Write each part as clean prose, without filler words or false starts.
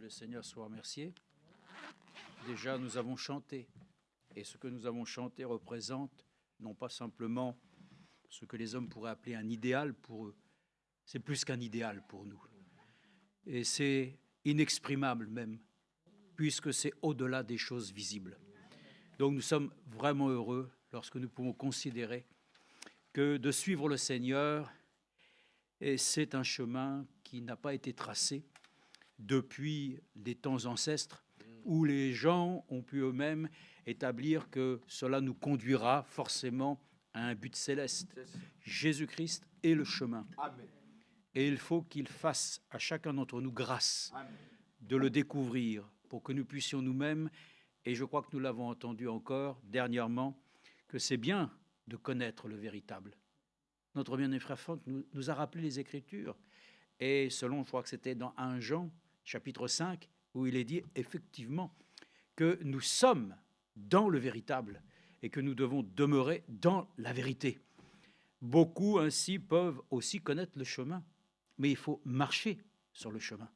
le Seigneur soit remercié. Déjà, nous avons chanté. Et ce que nous avons chanté représente non pas simplement ce que les hommes pourraient appeler un idéal pour eux. C'est plus qu'un idéal pour nous. Et c'est inexprimable même, puisque c'est au-delà des choses visibles. Donc nous sommes vraiment heureux lorsque nous pouvons considérer que de suivre le Seigneur, et c'est un chemin qui n'a pas été tracé depuis les temps ancêtres, où les gens ont pu eux-mêmes établir que cela nous conduira forcément à un but céleste. Jésus-Christ est le chemin. Amen. Et il faut qu'il fasse à chacun d'entre nous grâce Amen. de le découvrir pour que nous puissions nous-mêmes, et je crois que nous l'avons entendu encore dernièrement, que c'est bien de connaître le véritable. Notre bien-aimé frère Franck nous a rappelé les Écritures. Et selon, je crois que c'était dans 1 Jean, chapitre 5, où il est dit effectivement que nous sommes dans le véritable et que nous devons demeurer dans la vérité. Beaucoup ainsi peuvent aussi connaître le chemin, mais il faut marcher sur le chemin.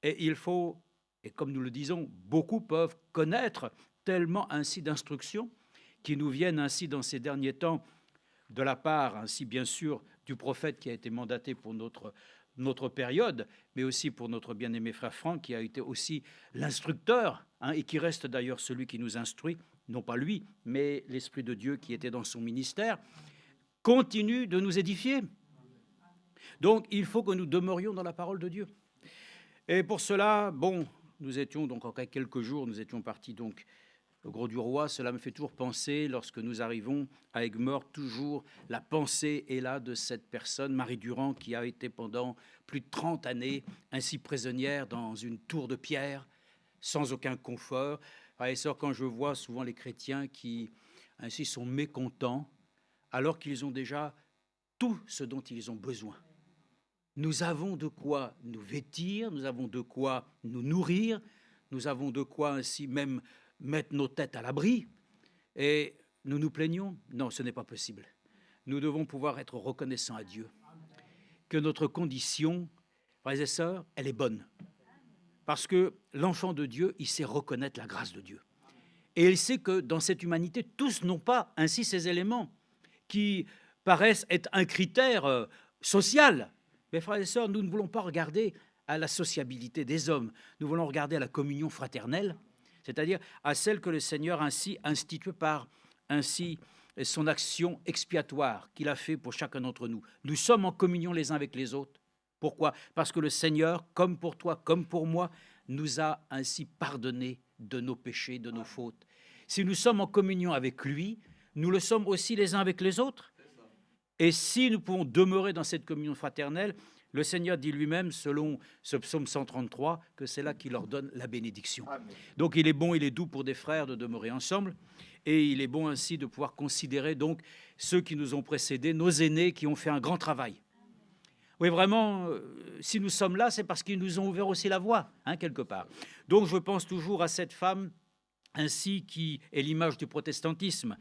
Et il faut, et comme nous le disons, beaucoup peuvent connaître tellement ainsi d'instructions qui nous viennent ainsi dans ces derniers temps de la part, ainsi bien sûr, du prophète qui a été mandaté pour notre période, mais aussi pour notre bien-aimé frère Franck, qui a été aussi l'instructeur, et qui reste d'ailleurs celui qui nous instruit, non pas lui, mais l'Esprit de Dieu qui était dans son ministère, continue de nous édifier. Donc, il faut que nous demeurions dans la parole de Dieu. Et pour cela, bon, nous étions donc en quelques jours, nous étions partis donc au Gros du Roi. Cela me fait toujours penser, lorsque nous arrivons à Aigues-Mortes, toujours la pensée est là de cette personne, Marie Durand, qui a été pendant plus de 30 années ainsi prisonnière dans une tour de pierre, sans aucun confort. Frères et sœurs, quand je vois souvent les chrétiens qui ainsi sont mécontents, alors qu'ils ont déjà tout ce dont ils ont besoin. Nous avons de quoi nous vêtir, nous avons de quoi nous nourrir, nous avons de quoi ainsi même mettre nos têtes à l'abri, et nous nous plaignons? Non, ce n'est pas possible. Nous devons pouvoir être reconnaissants à Dieu, que notre condition, frères et sœurs, elle est bonne. Parce que l'enfant de Dieu, il sait reconnaître la grâce de Dieu. Et il sait que dans cette humanité, tous n'ont pas ainsi ces éléments qui paraissent être un critère social. Mais frères et sœurs, nous ne voulons pas regarder à la sociabilité des hommes, nous voulons regarder à la communion fraternelle, c'est-à-dire à celle que le Seigneur ainsi institue par ainsi son action expiatoire qu'il a fait pour chacun d'entre nous. Nous sommes en communion les uns avec les autres. Pourquoi? Parce que le Seigneur, comme pour toi, comme pour moi, nous a ainsi pardonné de nos péchés, de nos fautes. Si nous sommes en communion avec lui, nous le sommes aussi les uns avec les autres. Et si nous pouvons demeurer dans cette communion fraternelle, le Seigneur dit lui-même, selon ce psaume 133, que c'est là qu'il leur donne la bénédiction. Amen. Donc il est bon, il est doux pour des frères de demeurer ensemble, et il est bon ainsi de pouvoir considérer donc ceux qui nous ont précédés, nos aînés qui ont fait un grand travail. Oui, vraiment, si nous sommes là, c'est parce qu'ils nous ont ouvert aussi la voie, quelque part. Donc je pense toujours à cette femme ainsi qui est l'image du protestantisme.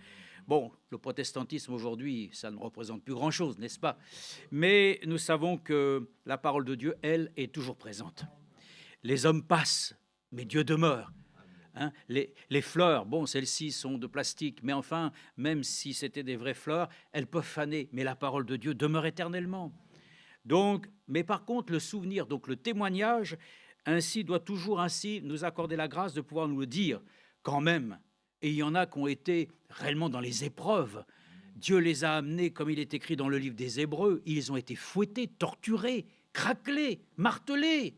Bon, le protestantisme aujourd'hui, ça ne représente plus grand-chose, n'est-ce pas? Mais nous savons que la parole de Dieu, elle, est toujours présente. Les hommes passent, mais Dieu demeure. Les fleurs, bon, celles-ci sont de plastique, mais enfin, même si c'était des vraies fleurs, elles peuvent faner, mais la parole de Dieu demeure éternellement. Donc, mais par contre, le souvenir, donc le témoignage, ainsi doit toujours ainsi nous accorder la grâce de pouvoir nous le dire quand même. Et il y en a qui ont été réellement dans les épreuves. Dieu les a amenés, comme il est écrit dans le livre des Hébreux, ils ont été fouettés, torturés, craquelés, martelés.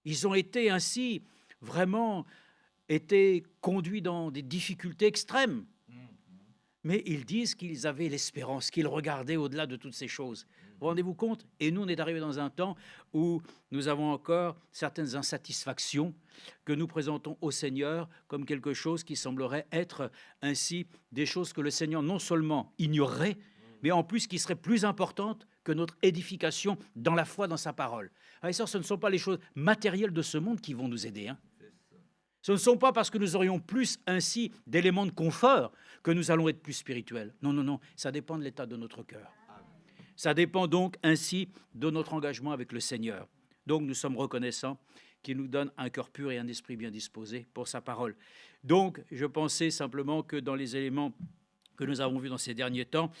Ils ont été ainsi vraiment été conduits dans des difficultés extrêmes. Mais ils disent qu'ils avaient l'espérance, qu'ils regardaient au-delà de toutes ces choses. Vous rendez-vous compte? Et nous, on est arrivé dans un temps où nous avons encore certaines insatisfactions que nous présentons au Seigneur comme quelque chose qui semblerait être ainsi des choses que le Seigneur non seulement ignorerait, mais en plus qui seraient plus importantes que notre édification dans la foi, dans sa parole. Et ça, ce ne sont pas les choses matérielles de ce monde qui vont nous aider. Ce ne sont pas parce que nous aurions plus ainsi d'éléments de confort que nous allons être plus spirituels. Non, non, non, ça dépend de l'état de notre cœur. Ça dépend donc ainsi de notre engagement avec le Seigneur. Donc nous sommes reconnaissants qui nous donne un cœur pur et un esprit bien disposé pour sa parole. Donc, je pensais simplement que dans les éléments que nous avons vus dans ces derniers temps,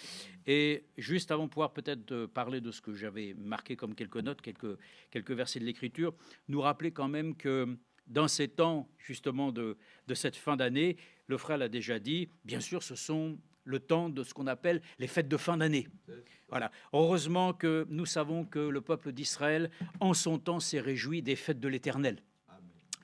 et juste avant de pouvoir peut-être parler de ce que j'avais marqué comme quelques notes, quelques versets de l'Écriture, nous rappeler quand même que dans ces temps justement de cette fin d'année, le frère l'a déjà dit, bien sûr, ce sont le temps de ce qu'on appelle les fêtes de fin d'année. Voilà. Heureusement que nous savons que le peuple d'Israël, en son temps, s'est réjoui des fêtes de l'Éternel.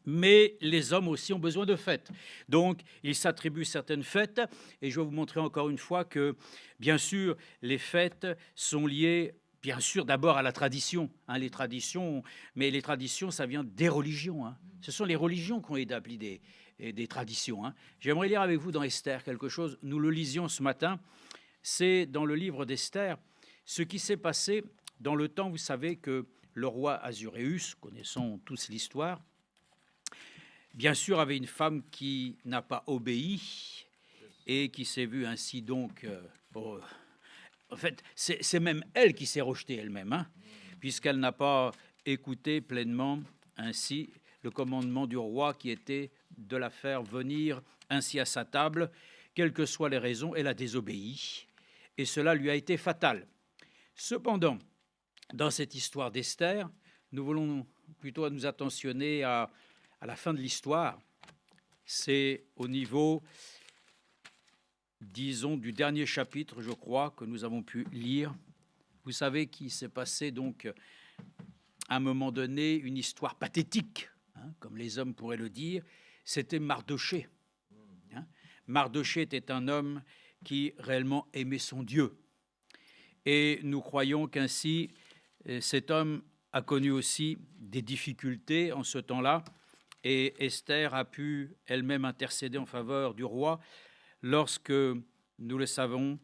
Mais les hommes aussi ont besoin de fêtes. Donc, ils s'attribuent certaines fêtes. Et je vais vous montrer encore une fois que, bien sûr, les fêtes sont liées, bien sûr, d'abord à la tradition. Les traditions, mais les traditions, ça vient des religions. Ce sont les religions qui ont établi des traditions. J'aimerais lire avec vous dans Esther quelque chose. Nous le lisions ce matin. C'est dans le livre d'Esther ce qui s'est passé dans le temps, vous savez, que le roi Assuérus, connaissons tous l'histoire, bien sûr, avait une femme qui n'a pas obéi et qui s'est vue ainsi donc... en fait, c'est même elle qui s'est rejetée elle-même, puisqu'elle n'a pas écouté pleinement ainsi le commandement du roi qui était de la faire venir ainsi à sa table, quelles que soient les raisons, elle a désobéi, et cela lui a été fatal. Cependant, dans cette histoire d'Esther, nous voulons plutôt nous attentionner à la fin de l'histoire. C'est au niveau, disons, du dernier chapitre, je crois, que nous avons pu lire. Vous savez qu'il s'est passé donc, à un moment donné, une histoire pathétique, comme les hommes pourraient le dire. C'était Mardochée. Mardochée était un homme qui réellement aimait son Dieu. Et nous croyons qu'ainsi, cet homme a connu aussi des difficultés en ce temps-là. Et Esther a pu elle-même intercéder en faveur du roi lorsque, nous le savons,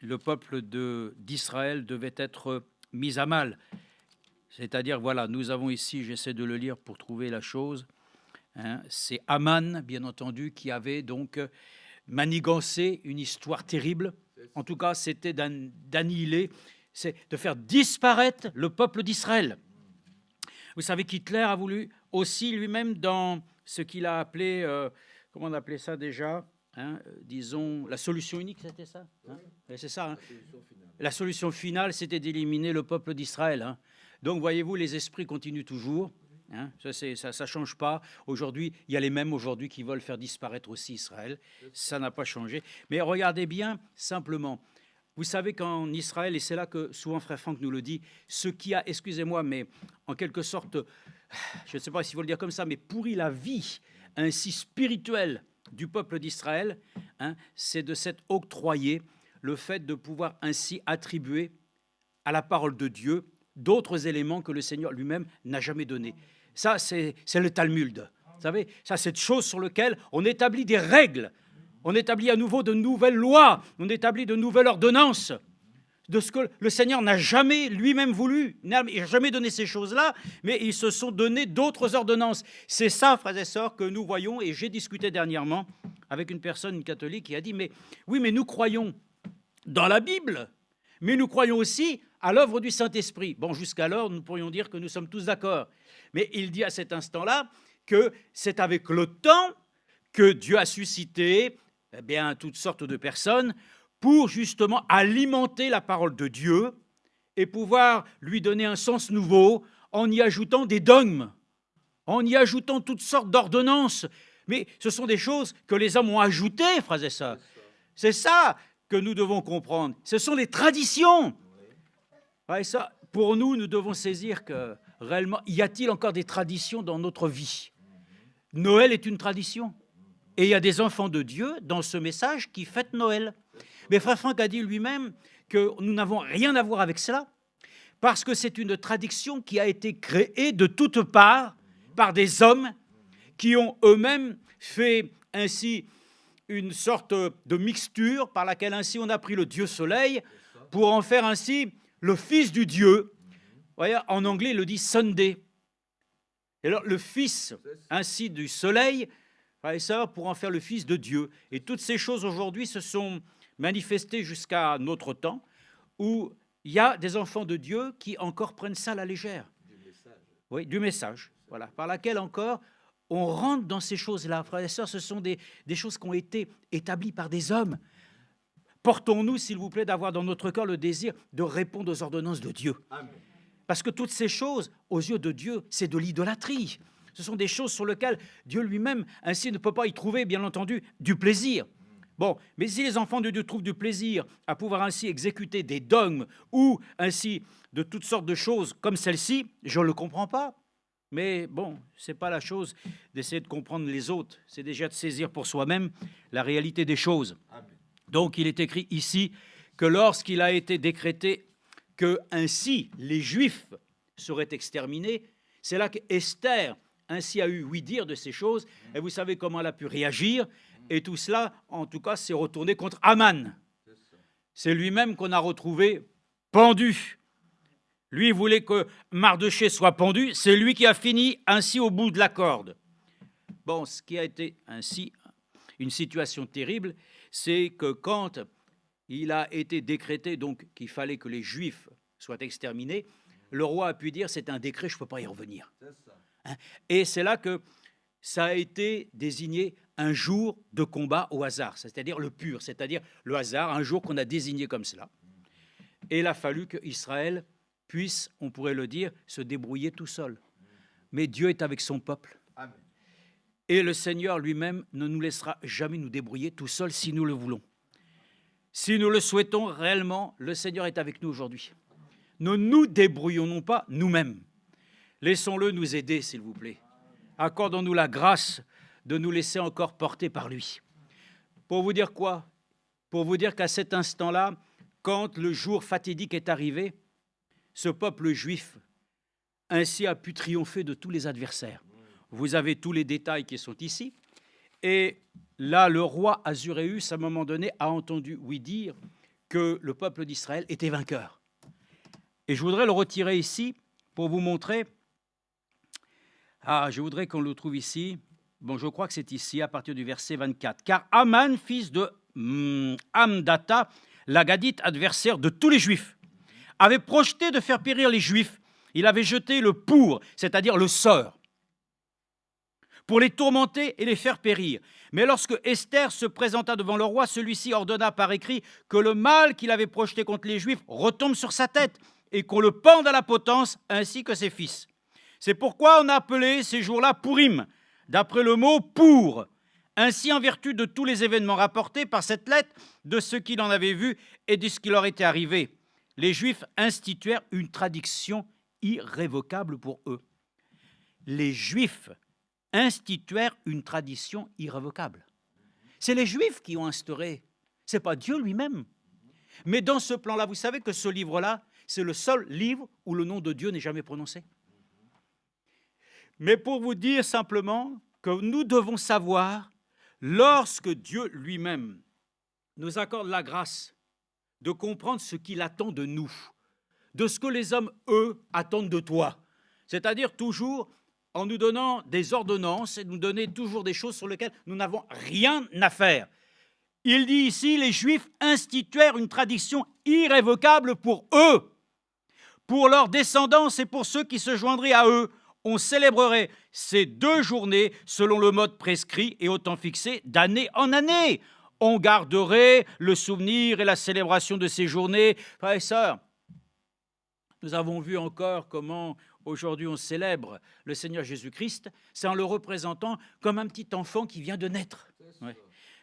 le peuple d'Israël devait être mis à mal. C'est-à-dire, voilà, nous avons ici, j'essaie de le lire pour trouver la chose, c'est Aman, bien entendu, qui avait donc manigancé une histoire terrible. En tout cas, c'était d'annihiler, c'est de faire disparaître le peuple d'Israël. Vous savez qu'Hitler a voulu aussi lui-même dans ce qu'il a appelé, comment on appelait ça déjà, disons, la solution unique, c'était ça, c'est ça. La solution finale, c'était d'éliminer le peuple d'Israël. Donc, voyez-vous, les esprits continuent toujours. Ça change pas. Aujourd'hui, il y a les mêmes aujourd'hui qui veulent faire disparaître aussi Israël. Ça n'a pas changé. Mais regardez bien simplement. Vous savez qu'en Israël, et c'est là que souvent Frère Franck nous le dit, ce qui a, excusez-moi, mais en quelque sorte, je ne sais pas s'il faut le dire comme ça, mais pourri la vie ainsi spirituelle du peuple d'Israël, c'est de s'être octroyé le fait de pouvoir ainsi attribuer à la parole de Dieu d'autres éléments que le Seigneur lui-même n'a jamais donnés. Ça, c'est le Talmud. Vous savez, ça, c'est une chose sur laquelle on établit des règles. On établit à nouveau de nouvelles lois, on établit de nouvelles ordonnances, de ce que le Seigneur n'a jamais lui-même voulu, n'a jamais donné ces choses-là, mais ils se sont donné d'autres ordonnances. C'est ça, frères et sœurs, que nous voyons, et j'ai discuté dernièrement avec une personne catholique qui a dit, mais oui, mais nous croyons dans la Bible, mais nous croyons aussi à l'œuvre du Saint-Esprit. Bon, jusqu'alors, nous pourrions dire que nous sommes tous d'accord. Mais il dit à cet instant-là que c'est avec le temps que Dieu a suscité toutes sortes de personnes pour justement alimenter la parole de Dieu et pouvoir lui donner un sens nouveau en y ajoutant des dogmes, en y ajoutant toutes sortes d'ordonnances. Mais ce sont des choses que les hommes ont ajoutées, frères et sœurs. C'est ça que nous devons comprendre. Ce sont les traditions. Et ça, pour nous, nous devons saisir que réellement, y a-t-il encore des traditions dans notre vie? Noël est une tradition. Et il y a des enfants de Dieu dans ce message qui fêtent Noël. Mais Frère Franck a dit lui-même que nous n'avons rien à voir avec cela, parce que c'est une tradition qui a été créée de toutes parts par des hommes qui ont eux-mêmes fait ainsi une sorte de mixture par laquelle ainsi on a pris le Dieu soleil pour en faire ainsi le fils du Dieu. Vous voyez, en anglais, il le dit Sunday. Et alors, le fils ainsi du soleil, frères et sœurs, pour en faire le fils de Dieu. Et toutes ces choses aujourd'hui se sont manifestées jusqu'à notre temps, où il y a des enfants de Dieu qui encore prennent ça à la légère. Du message. Oui, du message. voilà, par laquelle encore on rentre dans ces choses-là. Frères et sœurs, ce sont des choses qui ont été établies par des hommes. Portons-nous, s'il vous plaît, d'avoir dans notre cœur le désir de répondre aux ordonnances de Dieu. Amen. Parce que toutes ces choses, aux yeux de Dieu, c'est de l'idolâtrie. Ce sont des choses sur lesquelles Dieu lui-même, ainsi, ne peut pas y trouver, bien entendu, du plaisir. Bon, mais si les enfants de Dieu trouvent du plaisir à pouvoir ainsi exécuter des dogmes ou ainsi de toutes sortes de choses comme celle-ci, je ne le comprends pas. Mais bon, ce n'est pas la chose d'essayer de comprendre les autres, c'est déjà de saisir pour soi-même la réalité des choses. Amen. Donc il est écrit ici que lorsqu'il a été décrété que ainsi les Juifs seraient exterminés, c'est là qu'Esther ainsi a eu ouï dire de ces choses, et vous savez comment elle a pu réagir, et tout cela, en tout cas, s'est retourné contre Aman. C'est lui-même qu'on a retrouvé pendu. Lui voulait que Mardochée soit pendu, c'est lui qui a fini ainsi au bout de la corde. Bon, ce qui a été ainsi une situation terrible, c'est que quand il a été décrété donc qu'il fallait que les Juifs soient exterminés, le roi a pu dire c'est un décret, je ne peux pas y revenir. Hein? Et c'est là que ça a été désigné un jour de combat au hasard, c'est-à-dire le pur, c'est-à-dire le hasard, un jour qu'on a désigné comme cela. Et il a fallu qu'Israël puisse, on pourrait le dire, se débrouiller tout seul. Mais Dieu est avec son peuple. Amen. Et le Seigneur lui-même ne nous laissera jamais nous débrouiller tout seul si nous le voulons. Si nous le souhaitons réellement, le Seigneur est avec nous aujourd'hui. Ne nous débrouillons pas nous-mêmes. Laissons-le nous aider, s'il vous plaît. Accordons-nous la grâce de nous laisser encore porter par lui. Pour vous dire quoi? Pour vous dire qu'à cet instant-là, quand le jour fatidique est arrivé, ce peuple juif ainsi a pu triompher de tous les adversaires. Vous avez tous les détails qui sont ici. Et là, le roi Azuréus, à un moment donné, a entendu oui dire que le peuple d'Israël était vainqueur. Et je voudrais le retirer ici pour vous montrer. Je voudrais qu'on le trouve ici. Bon, je crois que c'est ici, à partir du verset 24. Car Aman, fils de Hamdata, l'Agadite, adversaire de tous les Juifs, avait projeté de faire périr les Juifs. Il avait jeté le pour, c'est-à-dire le sort, pour les tourmenter et les faire périr. Mais lorsque Esther se présenta devant le roi, celui-ci ordonna par écrit que le mal qu'il avait projeté contre les Juifs retombe sur sa tête et qu'on le pende à la potence ainsi que ses fils. C'est pourquoi on a appelé ces jours-là Pourim, d'après le mot pour. Ainsi, en vertu de tous les événements rapportés par cette lettre, de ce qu'il en avait vu et de ce qui leur était arrivé, les Juifs instituèrent une tradition irrévocable pour eux. Les Juifs instituèrent une tradition irrévocable. C'est les Juifs qui ont instauré, ce n'est pas Dieu lui-même. Mais dans ce plan-là, vous savez que ce livre-là, c'est le seul livre où le nom de Dieu n'est jamais prononcé. Mais pour vous dire simplement que nous devons savoir, lorsque Dieu lui-même nous accorde la grâce de comprendre ce qu'il attend de nous, de ce que les hommes, eux, attendent de toi, c'est-à-dire toujours en nous donnant des ordonnances et nous donner toujours des choses sur lesquelles nous n'avons rien à faire. Il dit ici, les Juifs instituèrent une tradition irrévocable pour eux, pour leurs descendants et pour ceux qui se joindraient à eux. On célébrerait ces 2 journées selon le mode prescrit et au temps fixé d'année en année. On garderait le souvenir et la célébration de ces journées. Frères et sœurs, nous avons vu encore comment aujourd'hui on célèbre le Seigneur Jésus-Christ, c'est en le représentant comme un petit enfant qui vient de naître. Ouais.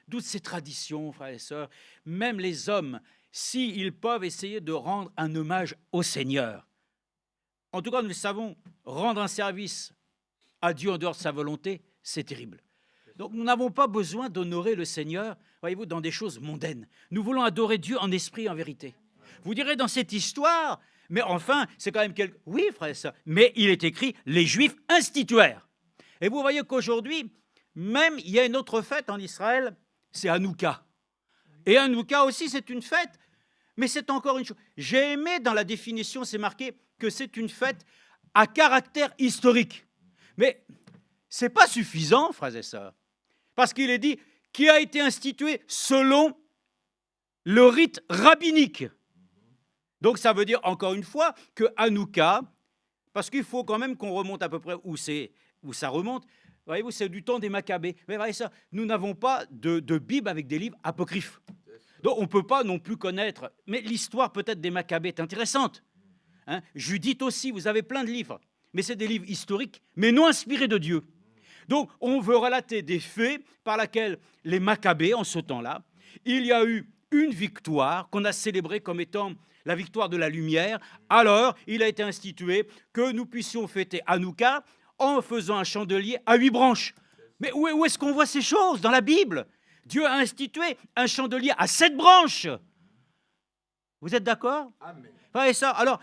Toutes ces traditions, frères et sœurs, même les hommes, s'ils peuvent essayer de rendre un hommage au Seigneur, en tout cas, nous le savons, rendre un service à Dieu en dehors de sa volonté, c'est terrible. Donc, nous n'avons pas besoin d'honorer le Seigneur, voyez-vous, dans des choses mondaines. Nous voulons adorer Dieu en esprit et en vérité. Vous direz dans cette histoire, mais enfin, c'est quand même quelque... Oui, frère, ça. Mais il est écrit, les Juifs instituèrent. Et vous voyez qu'aujourd'hui, même, il y a une autre fête en Israël, c'est Hanouka. Et Hanouka aussi, c'est une fête, mais c'est encore une chose. J'ai aimé, dans la définition, c'est marqué que c'est une fête à caractère historique. Mais ce n'est pas suffisant, frères et sœurs, parce qu'il est dit qui a été institué selon le rite rabbinique. Donc ça veut dire, encore une fois, que Hanouka, parce qu'il faut quand même qu'on remonte à peu près où ça remonte. Voyez-vous, c'est du temps des Maccabées. Mais voyez ça, nous n'avons pas de Bible avec des livres apocryphes. Donc on ne peut pas non plus connaître. Mais l'histoire peut-être des Maccabées est intéressante. Hein, Judith aussi, vous avez plein de livres. Mais c'est des livres historiques, mais non inspirés de Dieu. Donc on veut relater des faits par lesquels les Maccabées, en ce temps-là, il y a eu une victoire qu'on a célébrée comme étant la victoire de la lumière. Alors il a été institué que nous puissions fêter Hanouka en faisant un chandelier à 8 branches. Mais où est-ce qu'on voit ces choses dans la Bible? Dieu a institué un chandelier à 7 branches. Vous êtes d'accord? Amen. Et ça, alors,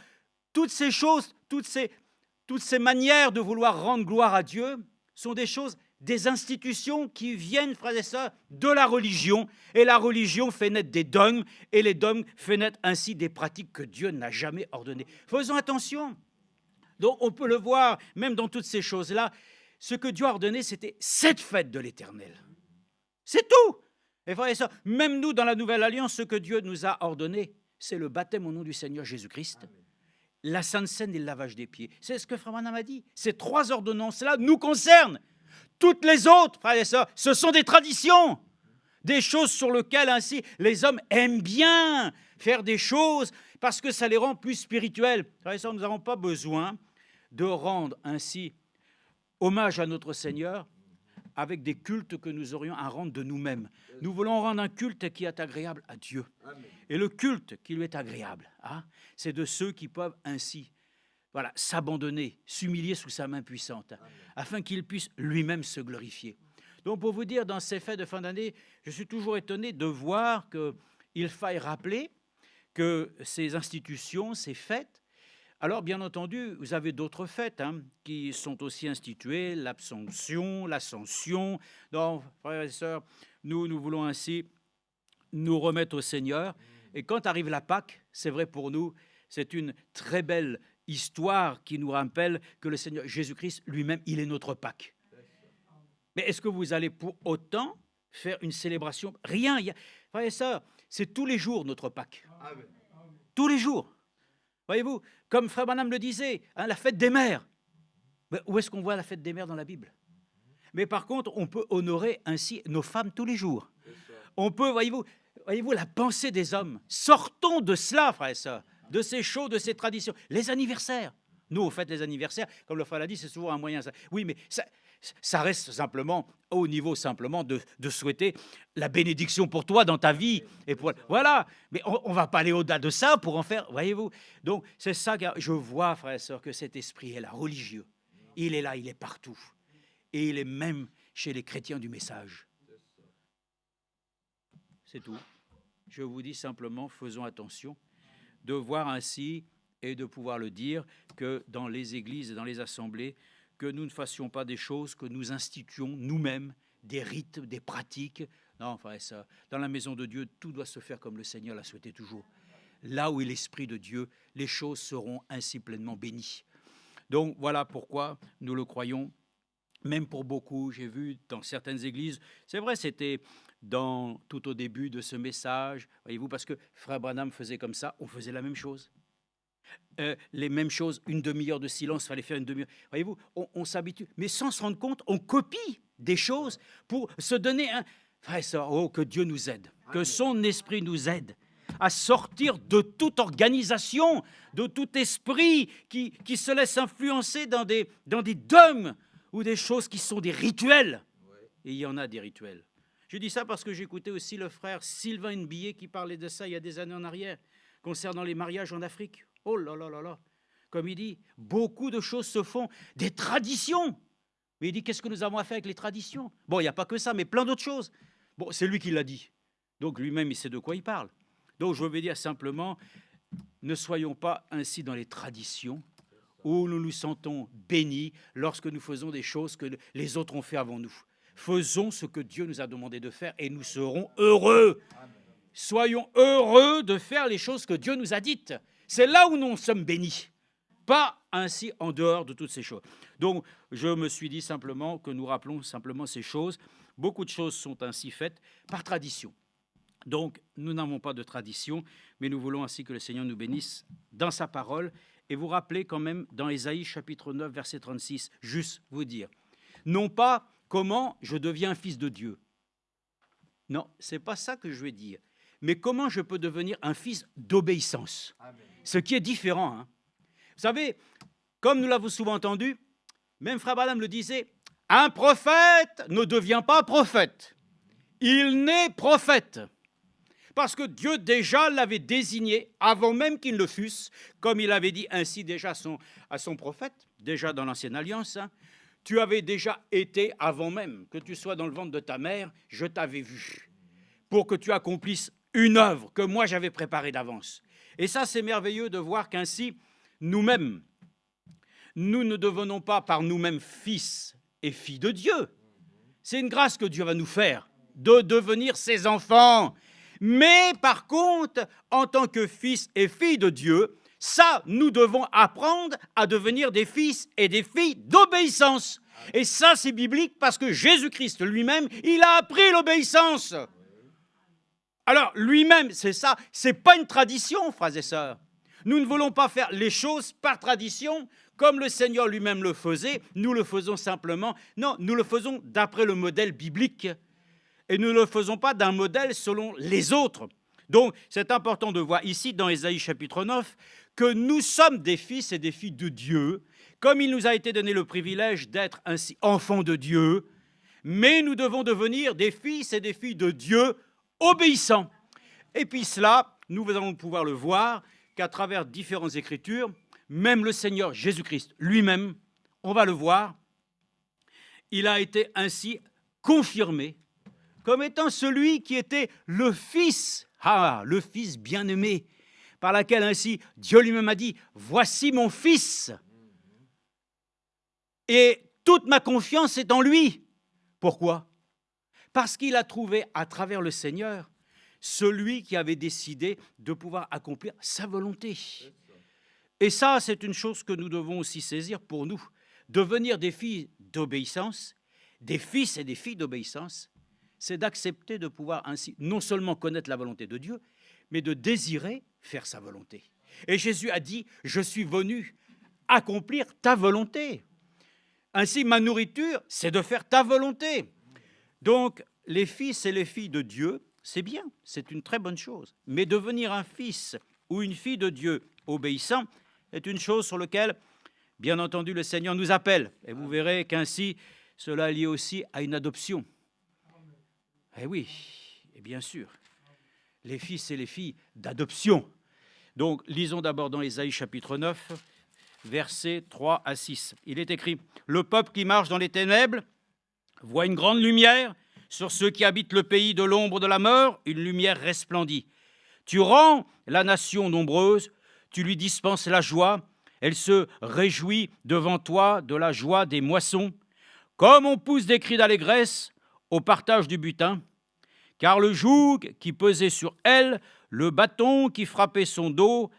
toutes ces choses, toutes ces manières de vouloir rendre gloire à Dieu sont des choses, des institutions qui viennent, frères et sœurs, de la religion. Et la religion fait naître des dogmes, et les dogmes font naître ainsi des pratiques que Dieu n'a jamais ordonnées. Faisons attention. Donc on peut le voir, même dans toutes ces choses-là, ce que Dieu a ordonné, c'était cette fête de l'Éternel. C'est tout. Et frères et sœurs, même nous, dans la Nouvelle Alliance, ce que Dieu nous a ordonné, c'est le baptême au nom du Seigneur Jésus-Christ, la Sainte Seine et le lavage des pieds. C'est ce que Frère Branham a dit. Ces 3 ordonnances-là nous concernent. Toutes les autres, frères et sœurs, ce sont des traditions, des choses sur lesquelles ainsi les hommes aiment bien faire des choses parce que ça les rend plus spirituels. Frères et sœurs, nous n'avons pas besoin de rendre ainsi hommage à notre Seigneur avec des cultes que nous aurions à rendre de nous-mêmes. Nous voulons rendre un culte qui est agréable à Dieu. Amen. Et le culte qui lui est agréable, c'est de ceux qui peuvent ainsi s'abandonner, s'humilier sous sa main puissante, Amen. Afin qu'il puisse lui-même se glorifier. Donc pour vous dire, dans ces fêtes de fin d'année, je suis toujours étonné de voir qu'il faille rappeler que ces institutions, ces fêtes, alors, bien entendu, vous avez d'autres fêtes qui sont aussi instituées, l'Absomption, l'Ascension. Donc, frères et sœurs, nous voulons ainsi nous remettre au Seigneur. Et quand arrive la Pâque, c'est vrai pour nous, c'est une très belle histoire qui nous rappelle que le Seigneur Jésus-Christ lui-même, il est notre Pâque. Mais est-ce que vous allez pour autant faire une célébration? Rien. Frères et sœurs, c'est tous les jours notre Pâque. Amen. Tous les jours. Voyez-vous, comme Frère Branham le disait, la fête des mères. Mais où est-ce qu'on voit la fête des mères dans la Bible? Mais par contre, on peut honorer ainsi nos femmes tous les jours. On peut, voyez-vous, la pensée des hommes. Sortons de cela, frères et sœurs, de ces choses, de ces traditions. Les anniversaires. Nous, au fait, les anniversaires, comme le frère l'a dit, c'est souvent un moyen. Oui, mais ça reste simplement au niveau simplement de souhaiter la bénédiction pour toi dans ta vie. Et voilà, mais on ne va pas aller au-delà de ça pour en faire, voyez-vous. Donc, c'est ça que je vois, frères et sœurs, que cet esprit est là, religieux. Il est là, il est partout. Et il est même chez les chrétiens du message. C'est tout. Je vous dis simplement, faisons attention de voir ainsi et de pouvoir le dire que dans les églises et dans les assemblées, que nous ne fassions pas des choses que nous instituions nous-mêmes, des rites, des pratiques. Non, enfin, ça, dans la maison de Dieu, tout doit se faire comme le Seigneur l'a souhaité toujours. Là où est l'Esprit de Dieu, les choses seront ainsi pleinement bénies. Donc, voilà pourquoi nous le croyons. Même pour beaucoup, j'ai vu dans certaines églises, c'est vrai, c'était tout au début de ce message, voyez-vous, parce que Frère Branham faisait comme ça, on faisait la même chose. Les mêmes choses, une demi-heure de silence, il fallait faire une demi-heure. Voyez-vous, on s'habitue, mais sans se rendre compte, on copie des choses pour se donner un... Frère et sœur, que Dieu nous aide, que son esprit nous aide à sortir de toute organisation, de tout esprit qui se laisse influencer dans des dogmes ou des choses qui sont des rituels. Et il y en a des rituels. Je dis ça parce que j'écoutais aussi le frère Sylvain Nbillet qui parlait de ça il y a des années en arrière, concernant les mariages en Afrique. Oh là là là là. Comme il dit, beaucoup de choses se font, des traditions. Mais il dit, qu'est-ce que nous avons à faire avec les traditions? Bon, il n'y a pas que ça, mais plein d'autres choses. Bon, c'est lui qui l'a dit. Donc lui-même, il sait de quoi il parle. Donc je veux dire simplement, ne soyons pas ainsi dans les traditions où nous nous sentons bénis lorsque nous faisons des choses que les autres ont fait avant nous. Faisons ce que Dieu nous a demandé de faire et nous serons heureux. Soyons heureux de faire les choses que Dieu nous a dites. C'est là où nous sommes bénis, pas ainsi en dehors de toutes ces choses. Donc, je me suis dit simplement que nous rappelons simplement ces choses. Beaucoup de choses sont ainsi faites par tradition. Donc, nous n'avons pas de tradition, mais nous voulons ainsi que le Seigneur nous bénisse dans sa parole et vous rappelez quand même dans Ésaïe chapitre 9, verset 36, juste vous dire, non pas comment je deviens un fils de Dieu. Non, ce n'est pas ça que je veux dire. Mais comment je peux devenir un fils d'obéissance. Ce qui est différent. Hein. Vous savez, comme nous l'avons souvent entendu, même Frère Branham le disait, un prophète ne devient pas prophète. Il naît prophète. Parce que Dieu déjà l'avait désigné avant même qu'il ne le fût, comme il avait dit ainsi déjà à son prophète, déjà dans l'Ancienne Alliance, hein, tu avais déjà été avant même que tu sois dans le ventre de ta mère, je t'avais vu, pour que tu accomplisses une œuvre que moi j'avais préparée d'avance. Et ça, c'est merveilleux de voir qu'ainsi, nous-mêmes, nous ne devenons pas par nous-mêmes fils et filles de Dieu. C'est une grâce que Dieu va nous faire, de devenir ses enfants. Mais par contre, en tant que fils et filles de Dieu, ça, nous devons apprendre à devenir des fils et des filles d'obéissance. Et ça, c'est biblique parce que Jésus-Christ lui-même, il a appris l'obéissance. Alors, lui-même, c'est ça, c'est pas une tradition, frères et sœurs. Nous ne voulons pas faire les choses par tradition, comme le Seigneur lui-même le faisait. Nous le faisons simplement. Non, nous le faisons d'après le modèle biblique. Et nous ne le faisons pas d'un modèle selon les autres. Donc, c'est important de voir ici, dans Ésaïe chapitre 9, que nous sommes des fils et des filles de Dieu, comme il nous a été donné le privilège d'être ainsi enfants de Dieu, mais nous devons devenir des fils et des filles de Dieu obéissants. Et puis cela, nous allons pouvoir le voir qu'à travers différentes écritures, même le Seigneur Jésus-Christ lui-même, on va le voir, il a été ainsi confirmé comme étant celui qui était le Fils, le Fils bien-aimé, par laquelle ainsi Dieu lui-même a dit, voici mon Fils, et toute ma confiance est en lui. Pourquoi ? Parce qu'il a trouvé à travers le Seigneur celui qui avait décidé de pouvoir accomplir sa volonté. Et ça, c'est une chose que nous devons aussi saisir pour nous. Devenir des filles d'obéissance, des fils et des filles d'obéissance, c'est d'accepter de pouvoir ainsi non seulement connaître la volonté de Dieu, mais de désirer faire sa volonté. Et Jésus a dit, je suis venu accomplir ta volonté. Ainsi, ma nourriture, c'est de faire ta volonté. Donc, les fils et les filles de Dieu, c'est bien, c'est une très bonne chose. Mais devenir un fils ou une fille de Dieu obéissant est une chose sur laquelle, bien entendu, le Seigneur nous appelle. Et vous verrez qu'ainsi, cela est lié aussi à une adoption. Eh oui, et bien sûr, les fils et les filles d'adoption. Donc, lisons d'abord dans Ésaïe chapitre 9, versets 3 à 6. Il est écrit, « Le peuple qui marche dans les ténèbres voit une grande lumière. Sur ceux qui habitent le pays de l'ombre de la mort, une lumière resplendit. Tu rends la nation nombreuse, tu lui dispenses la joie. Elle se réjouit devant toi de la joie des moissons. Comme on pousse des cris d'allégresse au partage du butin. Car le joug qui pesait sur elle, le bâton qui frappait son dos,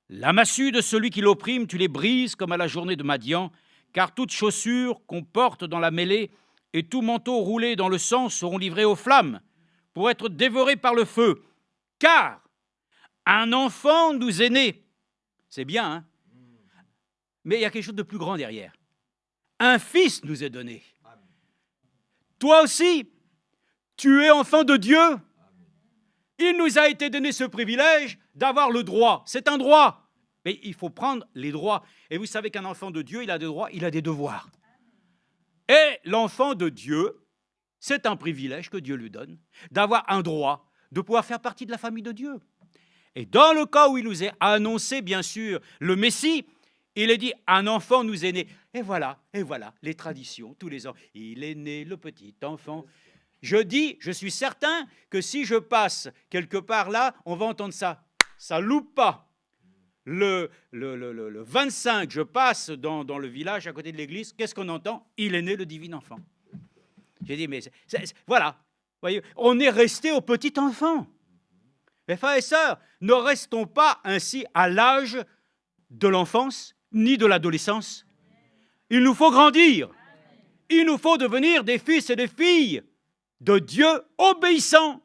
la massue de celui qui l'opprime, tu les brises comme à la journée de Madian. Car toute chaussure qu'on porte dans la mêlée et tout manteau roulé dans le sang seront livrés aux flammes pour être dévorés par le feu. Car un enfant nous est né. » C'est bien, hein ? Mais il y a quelque chose de plus grand derrière. Un fils nous est donné. Toi aussi, tu es enfant de Dieu. Il nous a été donné ce privilège d'avoir le droit. C'est un droit. Mais il faut prendre les droits. Et vous savez qu'un enfant de Dieu, il a des droits, il a des devoirs. Et l'enfant de Dieu, c'est un privilège que Dieu lui donne, d'avoir un droit, de pouvoir faire partie de la famille de Dieu. Et dans le cas où il nous est annoncé, bien sûr, le Messie, il est dit, un enfant nous est né. Et voilà, les traditions, tous les ans. Il est né, le petit enfant. Je suis certain que si je passe quelque part là, on va entendre ça. Ça loupe pas. Le 25, je passe dans le village à côté de l'église, qu'est-ce qu'on entend ? Il est né le divin enfant. J'ai dit, mais voilà, voyez, on est resté au petit enfant. Mes frères et sœurs, ne restons pas ainsi à l'âge de l'enfance, ni de l'adolescence. Il nous faut grandir. Il nous faut devenir des fils et des filles de Dieu obéissants.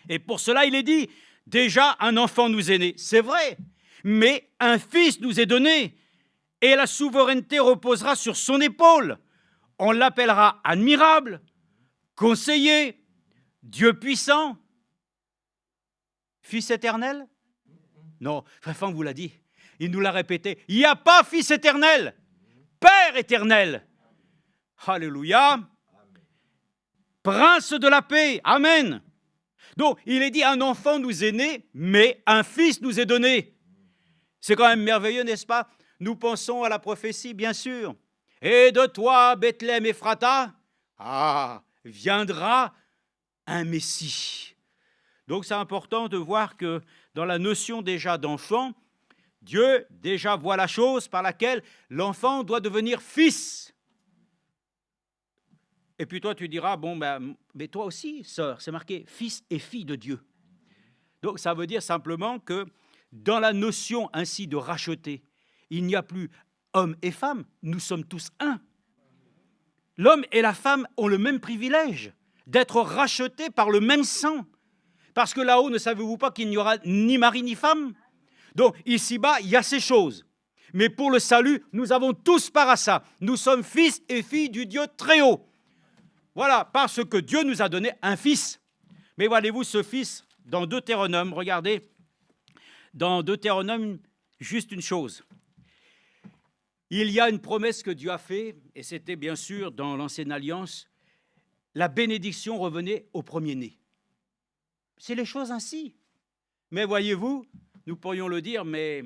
Et pour cela, il est dit, déjà un enfant nous est né. C'est vrai. mais un fils nous est donné, et la souveraineté reposera sur son épaule. On l'appellera admirable, conseiller, Dieu puissant, Fils éternel? Non, Franck vous l'a dit, il nous l'a répété, il n'y a pas Fils éternel, Père éternel. Alléluia. Prince de la paix, amen. Donc, il est dit, un enfant nous est né, mais un fils nous est donné. C'est quand même merveilleux, n'est-ce pas? Nous pensons à la prophétie, bien sûr. Et de toi, Bethléem Ephrata, viendra un Messie. Donc, c'est important de voir que dans la notion déjà d'enfant, Dieu déjà voit la chose par laquelle l'enfant doit devenir fils. Et puis toi, tu diras, bon, mais toi aussi, sœur, c'est marqué fils et fille de Dieu. Donc, ça veut dire simplement que dans la notion ainsi de racheter, il n'y a plus homme et femme, nous sommes tous un. L'homme et la femme ont le même privilège d'être rachetés par le même sang. Parce que là-haut, ne savez-vous pas qu'il n'y aura ni mari ni femme? Donc, ici-bas, il y a ces choses. Mais pour le salut, nous avons tous part à ça. Nous sommes fils et filles du Dieu très haut. Voilà, parce que Dieu nous a donné un fils. Mais voyez-vous, ce fils, dans Deutéronome, regardez, dans Deutéronome, juste une chose. Il y a une promesse que Dieu a faite, et c'était bien sûr dans l'Ancienne Alliance, la bénédiction revenait au premier-né. C'est les choses ainsi. Mais voyez-vous, nous pourrions le dire, mais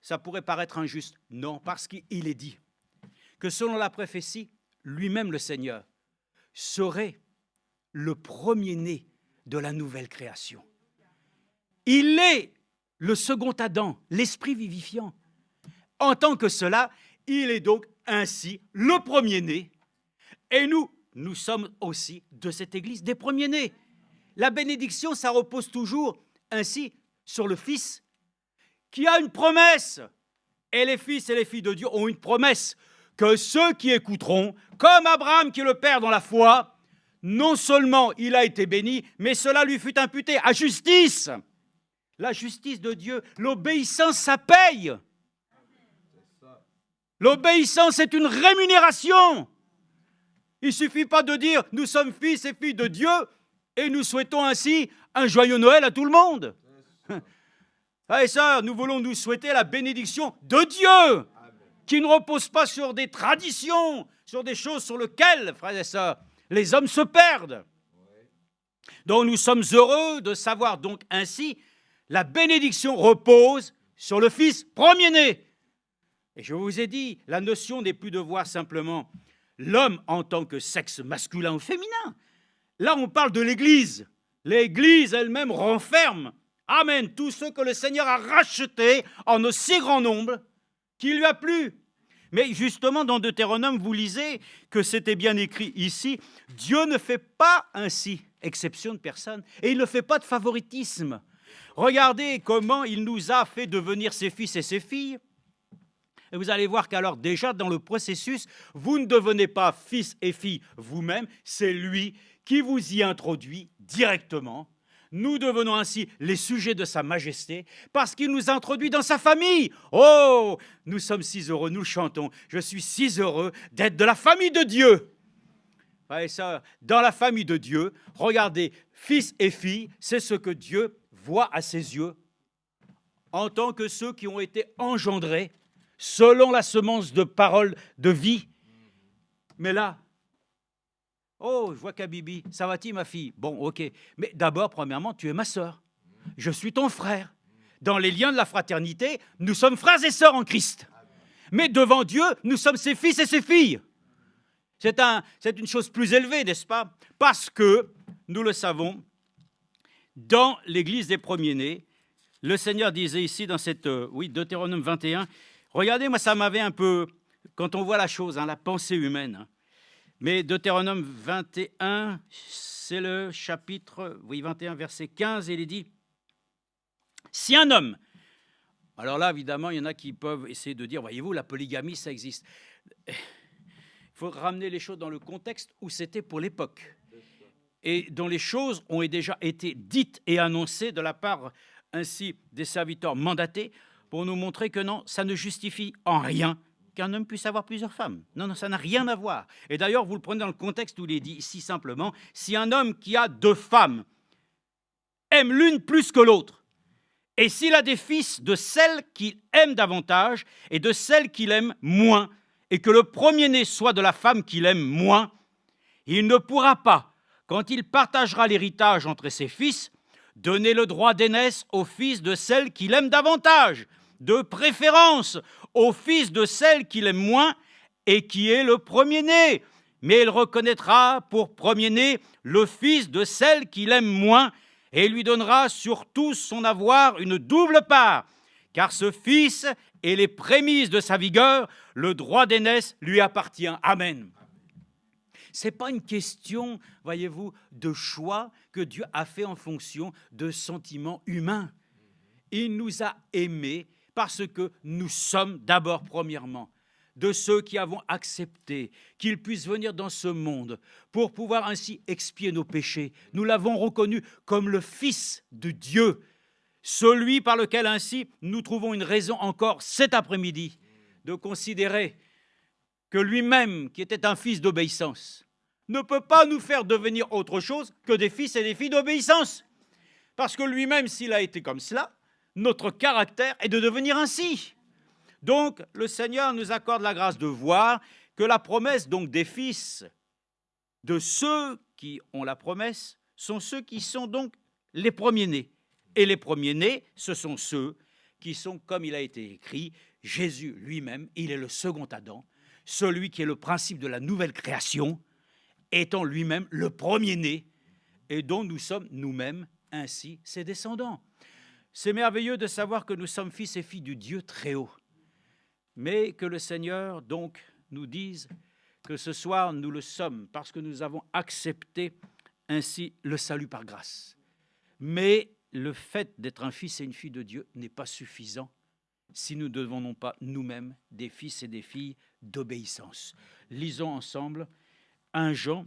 ça pourrait paraître injuste. Non, parce qu'il est dit que selon la prophétie, lui-même le Seigneur serait le premier-né de la nouvelle création. Il est le second Adam, l'esprit vivifiant. En tant que cela, il est donc ainsi le premier-né. Et nous sommes aussi de cette Église des premiers-nés. La bénédiction, ça repose toujours ainsi sur le Fils qui a une promesse. Et les fils et les filles de Dieu ont une promesse que ceux qui écouteront, comme Abraham qui est le père dans la foi, non seulement il a été béni, mais cela lui fut imputé à justice. La justice de Dieu, l'obéissance, ça paye. L'obéissance est une rémunération. Il ne suffit pas de dire nous sommes fils et filles de Dieu et nous souhaitons ainsi un joyeux Noël à tout le monde. Frères et sœurs, nous voulons nous souhaiter la bénédiction de Dieu qui ne repose pas sur des traditions, sur des choses sur lesquelles, frères et sœurs, les hommes se perdent. Donc nous sommes heureux de savoir donc ainsi la bénédiction repose sur le Fils premier-né. Et je vous ai dit, la notion n'est plus de voir simplement l'homme en tant que sexe masculin ou féminin. Là, on parle de l'Église. L'Église elle-même renferme, amen, tous ceux que le Seigneur a rachetés en aussi grand nombre qu'il lui a plu. Mais justement, dans Deutéronome, vous lisez que c'était bien écrit ici, Dieu ne fait pas ainsi exception de personne et il ne fait pas de favoritisme. Regardez comment il nous a fait devenir ses fils et ses filles. Et vous allez voir qu'alors déjà dans le processus, vous ne devenez pas fils et filles vous-même, c'est lui qui vous y introduit directement. Nous devenons ainsi les sujets de sa majesté parce qu'il nous introduit dans sa famille. Oh, nous sommes si heureux, nous chantons. Je suis si heureux d'être de la famille de Dieu. Et ça, dans la famille de Dieu, regardez, fils et filles, c'est ce que Dieu voit à ses yeux en tant que ceux qui ont été engendrés selon la semence de parole de vie. Mais là, oh, je vois qu'Abibi, ça va-t-il ma fille? Bon, ok. Mais d'abord, premièrement, tu es ma sœur. Je suis ton frère. Dans les liens de la fraternité, nous sommes frères et sœurs en Christ. Mais devant Dieu, nous sommes ses fils et ses filles. C'est une chose plus élevée, n'est-ce pas? Parce que, nous le savons, dans l'Église des premiers-nés, le Seigneur disait ici dans cette, Deutéronome 21, regardez, moi ça m'avait un peu, quand on voit la chose, la pensée humaine, mais Deutéronome 21, c'est le chapitre, 21, verset 15, et il est dit, si un homme, alors là, évidemment, il y en a qui peuvent essayer de dire, voyez-vous, la polygamie, ça existe. Il faut ramener les choses dans le contexte où c'était pour l'époque, et dont les choses ont déjà été dites et annoncées de la part ainsi des serviteurs mandatés pour nous montrer que non, ça ne justifie en rien qu'un homme puisse avoir plusieurs femmes. Non, non, ça n'a rien à voir. Et d'ailleurs, vous le prenez dans le contexte où il est dit ici simplement, si un homme qui a 2 femmes aime l'une plus que l'autre, et s'il a des fils de celle qu'il aime davantage et de celle qu'il aime moins, et que le premier-né soit de la femme qu'il aime moins, il ne pourra pas, quand il partagera l'héritage entre ses fils, donner le droit d'aînesse au fils de celle qu'il aime davantage, de préférence au fils de celle qu'il aime moins et qui est le premier-né. Mais il reconnaîtra pour premier-né le fils de celle qu'il aime moins et lui donnera sur tout son avoir une double part, car ce fils est les prémices de sa vigueur, le droit d'aînesse lui appartient. Amen. Ce n'est pas une question, voyez-vous, de choix que Dieu a fait en fonction de sentiments humains. Il nous a aimés parce que nous sommes d'abord, premièrement, de ceux qui avons accepté qu'il puisse venir dans ce monde pour pouvoir ainsi expier nos péchés. Nous l'avons reconnu comme le Fils de Dieu, celui par lequel ainsi nous trouvons une raison encore cet après-midi de considérer que lui-même, qui était un fils d'obéissance, ne peut pas nous faire devenir autre chose que des fils et des filles d'obéissance. Parce que lui-même, s'il a été comme cela, notre caractère est de devenir ainsi. Donc, le Seigneur nous accorde la grâce de voir que la promesse donc des fils de ceux qui ont la promesse sont ceux qui sont donc les premiers-nés. Et les premiers-nés, ce sont ceux qui sont, comme il a été écrit, Jésus lui-même, il est le second Adam, celui qui est le principe de la nouvelle création, étant lui-même le premier-né, et dont nous sommes nous-mêmes ainsi ses descendants. C'est merveilleux de savoir que nous sommes fils et filles du Dieu très haut, mais que le Seigneur donc nous dise que ce soir nous le sommes parce que nous avons accepté ainsi le salut par grâce. Mais le fait d'être un fils et une fille de Dieu n'est pas suffisant si nous ne devenons pas nous-mêmes des fils et des filles d'obéissance. Lisons ensemble 1 Jean,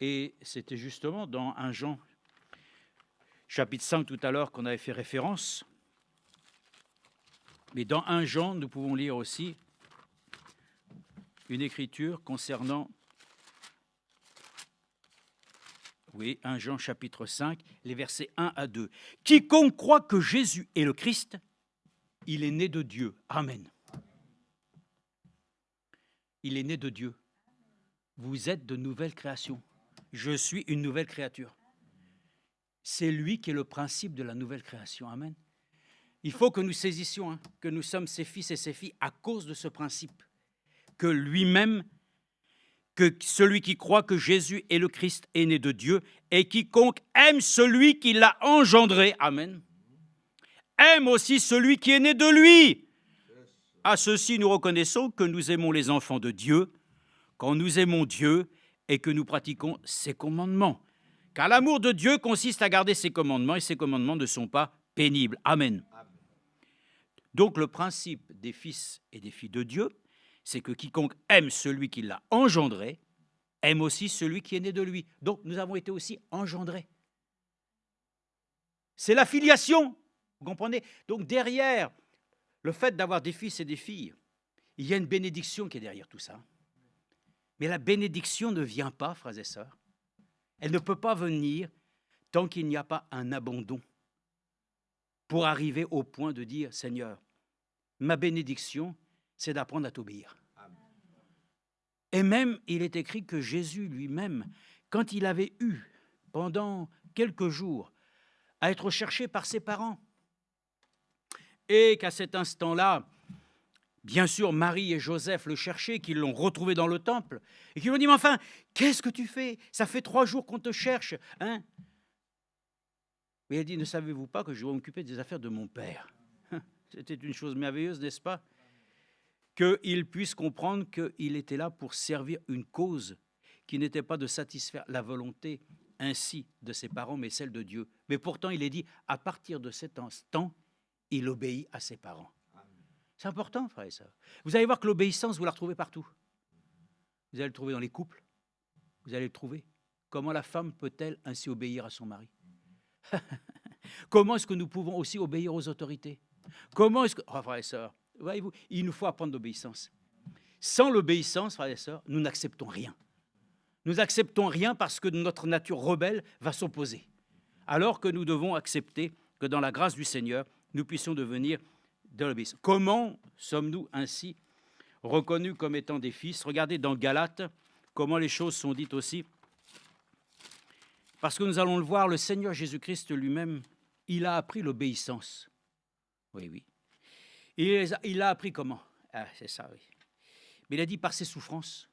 et c'était justement dans 1 Jean, chapitre 5 tout à l'heure qu'on avait fait référence. Mais dans 1 Jean, nous pouvons lire aussi une écriture concernant, 1 Jean chapitre 5, les versets 1 à 2. « Quiconque croit que Jésus est le Christ, il est né de Dieu. » Amen. Il est né de Dieu. Vous êtes de nouvelles créations. Je suis une nouvelle créature. C'est lui qui est le principe de la nouvelle création. Amen. Il faut que nous saisissions que nous sommes ses fils et ses filles à cause de ce principe. Que lui-même, que celui qui croit que Jésus est le Christ est né de Dieu, et quiconque aime celui qui l'a engendré, amen, aime aussi celui qui est né de lui. À ceci, nous reconnaissons que nous aimons les enfants de Dieu, quand nous aimons Dieu et que nous pratiquons ses commandements. Car l'amour de Dieu consiste à garder ses commandements, et ses commandements ne sont pas pénibles. Amen. Donc le principe des fils et des filles de Dieu, c'est que quiconque aime celui qui l'a engendré, aime aussi celui qui est né de lui. Donc nous avons été aussi engendrés. C'est la filiation, vous comprenez? Donc derrière le fait d'avoir des fils et des filles, il y a une bénédiction qui est derrière tout ça. Mais la bénédiction ne vient pas, frères et sœurs. Elle ne peut pas venir tant qu'il n'y a pas un abandon pour arriver au point de dire, Seigneur, ma bénédiction, c'est d'apprendre à t'obéir. Et même, il est écrit que Jésus lui-même, quand il avait eu, pendant quelques jours, à être cherché par ses parents, et qu'à cet instant-là, bien sûr, Marie et Joseph le cherchaient, qu'ils l'ont retrouvé dans le temple, et qu'ils lui ont dit, mais enfin, qu'est-ce que tu fais? Ça fait 3 jours qu'on te cherche. Hein? Mais il a dit, ne savez-vous pas que je dois m'occuper des affaires de mon Père? C'était une chose merveilleuse, n'est-ce pas? Qu'il puisse comprendre qu'il était là pour servir une cause qui n'était pas de satisfaire la volonté ainsi de ses parents, mais celle de Dieu. Mais pourtant, il est dit, à partir de cet instant, il obéit à ses parents. C'est important, frère et sœurs. Vous allez voir que l'obéissance, vous la retrouvez partout. Vous allez le trouver dans les couples. Vous allez le trouver. Comment la femme peut-elle ainsi obéir à son mari? Comment est-ce que nous pouvons aussi obéir aux autorités? Comment est-ce que... Oh, frères et sœurs, voyez-vous, il nous faut apprendre l'obéissance. Sans l'obéissance, frères et sœurs, nous n'acceptons rien. Nous n'acceptons rien parce que notre nature rebelle va s'opposer. Alors que nous devons accepter que dans la grâce du Seigneur, nous puissions devenir de l'obéissance. Comment sommes-nous ainsi reconnus comme étant des fils? Regardez dans Galates comment les choses sont dites aussi. Parce que nous allons le voir, le Seigneur Jésus-Christ lui-même, il a appris l'obéissance. Oui, oui. Il a appris comment? Ah, c'est ça, oui. Mais il a dit par ses souffrances.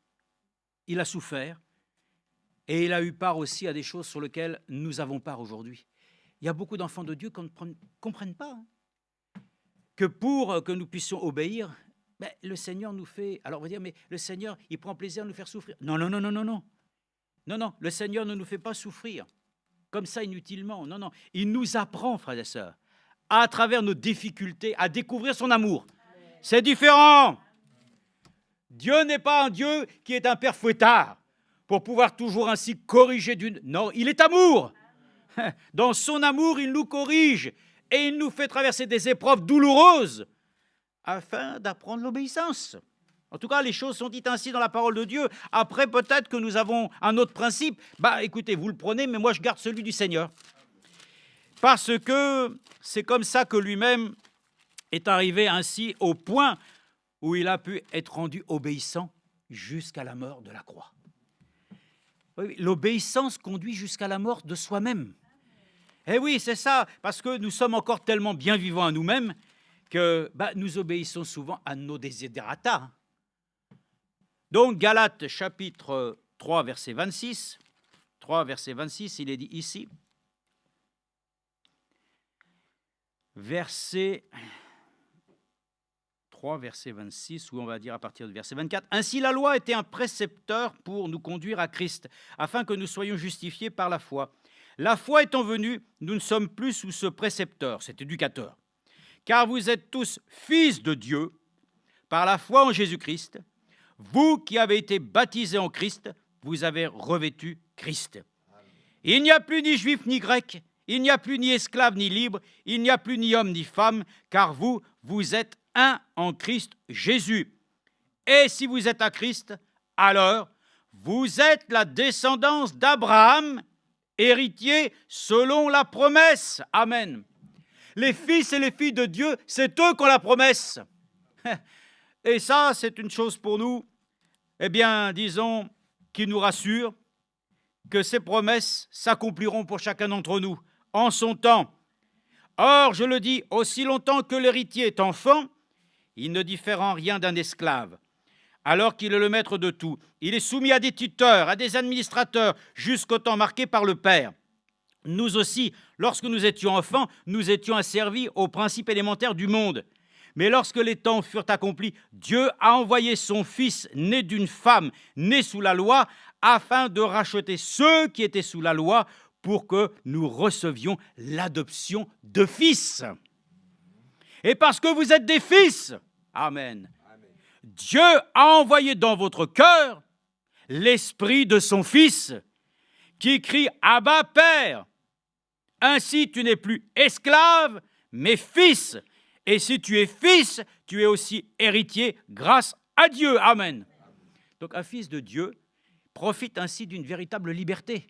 Il a souffert et il a eu part aussi à des choses sur lesquelles nous avons part aujourd'hui. Il y a beaucoup d'enfants de Dieu qui ne comprennent pas que pour que nous puissions obéir, le Seigneur nous fait... Alors on va dire, mais le Seigneur, il prend plaisir à nous faire souffrir. Non, non, non, non, non, non. Non, non, le Seigneur ne nous fait pas souffrir comme ça inutilement. Non, non, il nous apprend, frères et sœurs, à travers nos difficultés, à découvrir son amour. C'est différent. Dieu n'est pas un Dieu qui est un père fouettard pour pouvoir toujours ainsi corriger d'une... Non, il est amour. Dans son amour, il nous corrige et il nous fait traverser des épreuves douloureuses afin d'apprendre l'obéissance. En tout cas, les choses sont dites ainsi dans la parole de Dieu. Après, peut-être que nous avons un autre principe. Écoutez, vous le prenez, mais moi, je garde celui du Seigneur. Parce que c'est comme ça que lui-même est arrivé ainsi au point où il a pu être rendu obéissant jusqu'à la mort de la croix. Oui, l'obéissance conduit jusqu'à la mort de soi-même. Eh oui, c'est ça, parce que nous sommes encore tellement bien vivants à nous-mêmes que nous obéissons souvent à nos desiderata. Donc, Galates, chapitre 3, verset 26. 3, verset 26, il est dit ici. Verset 3, verset 26, ou on va dire à partir du verset 24. « Ainsi la loi était un précepteur pour nous conduire à Christ, afin que nous soyons justifiés par la foi. La foi étant venue, nous ne sommes plus sous ce précepteur, cet éducateur. Car vous êtes tous fils de Dieu par la foi en Jésus-Christ. Vous qui avez été baptisés en Christ, vous avez revêtu Christ. Il n'y a plus ni juif ni grec, il n'y a plus ni esclave ni libre, il n'y a plus ni homme ni femme, car vous, vous êtes un en Christ Jésus. Et si vous êtes à Christ, alors vous êtes la descendance d'Abraham, héritier selon la promesse. » Amen. Les fils et les filles de Dieu, c'est eux qui ont la promesse. Et ça, c'est une chose pour nous, disons, qui nous rassure, que ces promesses s'accompliront pour chacun d'entre nous, en son temps. Or, je le dis, aussi longtemps que l'héritier est enfant, il ne diffère en rien d'un esclave, alors qu'il est le maître de tout. Il est soumis à des tuteurs, à des administrateurs, jusqu'au temps marqué par le Père. Nous aussi, lorsque nous étions enfants, nous étions asservis aux principes élémentaires du monde. Mais lorsque les temps furent accomplis, Dieu a envoyé son Fils, né d'une femme, né sous la loi, afin de racheter ceux qui étaient sous la loi, pour que nous recevions l'adoption de fils. Et parce que vous êtes des fils, Amen, Dieu a envoyé dans votre cœur l'esprit de son Fils, qui crie « Abba, Père !» Ainsi, tu n'es plus esclave, mais fils. Et si tu es fils, tu es aussi héritier grâce à Dieu. Amen. Donc, un fils de Dieu profite ainsi d'une véritable liberté.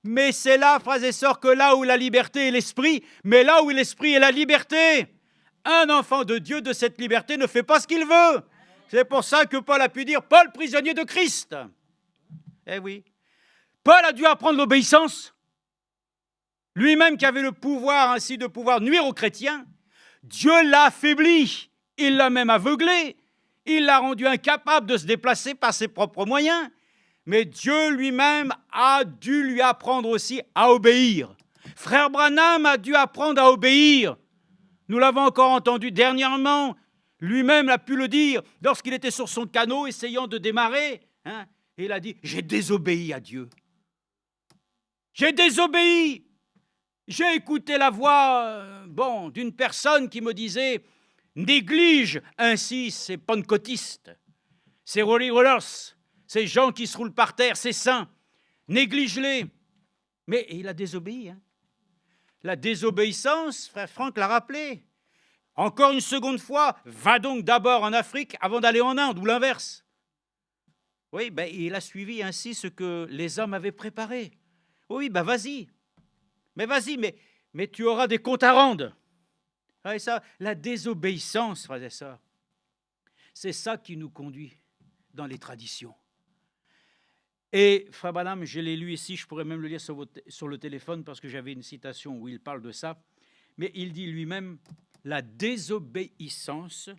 Mais c'est là, frères et sœurs, que là où la liberté est l'esprit, mais là où l'esprit est la liberté. Un enfant de Dieu de cette liberté ne fait pas ce qu'il veut. C'est pour ça que Paul a pu dire « Paul, prisonnier de Christ ». Eh oui. Paul a dû apprendre l'obéissance. Lui-même qui avait le pouvoir ainsi de pouvoir nuire aux chrétiens, Dieu l'a affaibli, il l'a même aveuglé, il l'a rendu incapable de se déplacer par ses propres moyens. Mais Dieu lui-même a dû lui apprendre aussi à obéir. Frère Branham a dû apprendre à obéir. Nous l'avons encore entendu dernièrement, lui-même a pu le dire lorsqu'il était sur son canot essayant de démarrer. Il a dit « J'ai désobéi à Dieu. J'ai désobéi. J'ai écouté la voix d'une personne qui me disait « Néglige ainsi ces pentecôtistes, ces holy rollers, ces gens qui se roulent par terre, ces saints, néglige-les. » Mais il a désobéi. La désobéissance, frère Franck l'a rappelé. Encore une seconde fois, va donc d'abord en Afrique avant d'aller en Inde, ou l'inverse. Oui, ben, il a suivi ainsi ce que les hommes avaient préparé. Oui, ben vas-y. Mais vas-y, mais tu auras des comptes à rendre. Et ça, la désobéissance, frères et sœurs, c'est ça qui nous conduit dans les traditions. Et Frère Branham, je l'ai lu ici, je pourrais même le lire sur le téléphone parce que j'avais une citation où il parle de ça, mais il dit lui-même, la désobéissance,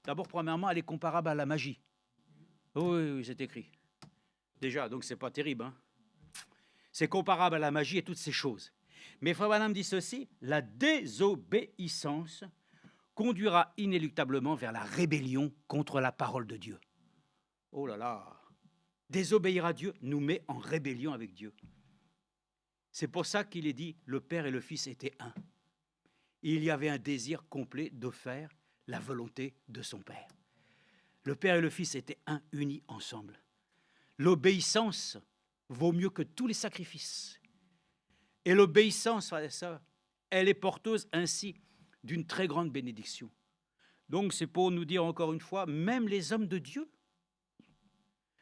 d'abord, premièrement, elle est comparable à la magie. Oui, oui, c'est écrit. Déjà, donc c'est pas terrible. Hein? C'est comparable à la magie et toutes ces choses. Mais Frère Branham dit ceci, la désobéissance conduira inéluctablement vers la rébellion contre la parole de Dieu. Oh là là! Désobéir à Dieu nous met en rébellion avec Dieu. C'est pour ça qu'il est dit, le Père et le Fils étaient un. Il y avait un désir complet de faire la volonté de son Père. Le Père et le Fils étaient un, unis ensemble. L'obéissance vaut mieux que tous les sacrifices. Et l'obéissance, frères et sœurs, elle est porteuse ainsi d'une très grande bénédiction. Donc c'est pour nous dire encore une fois, même les hommes de Dieu,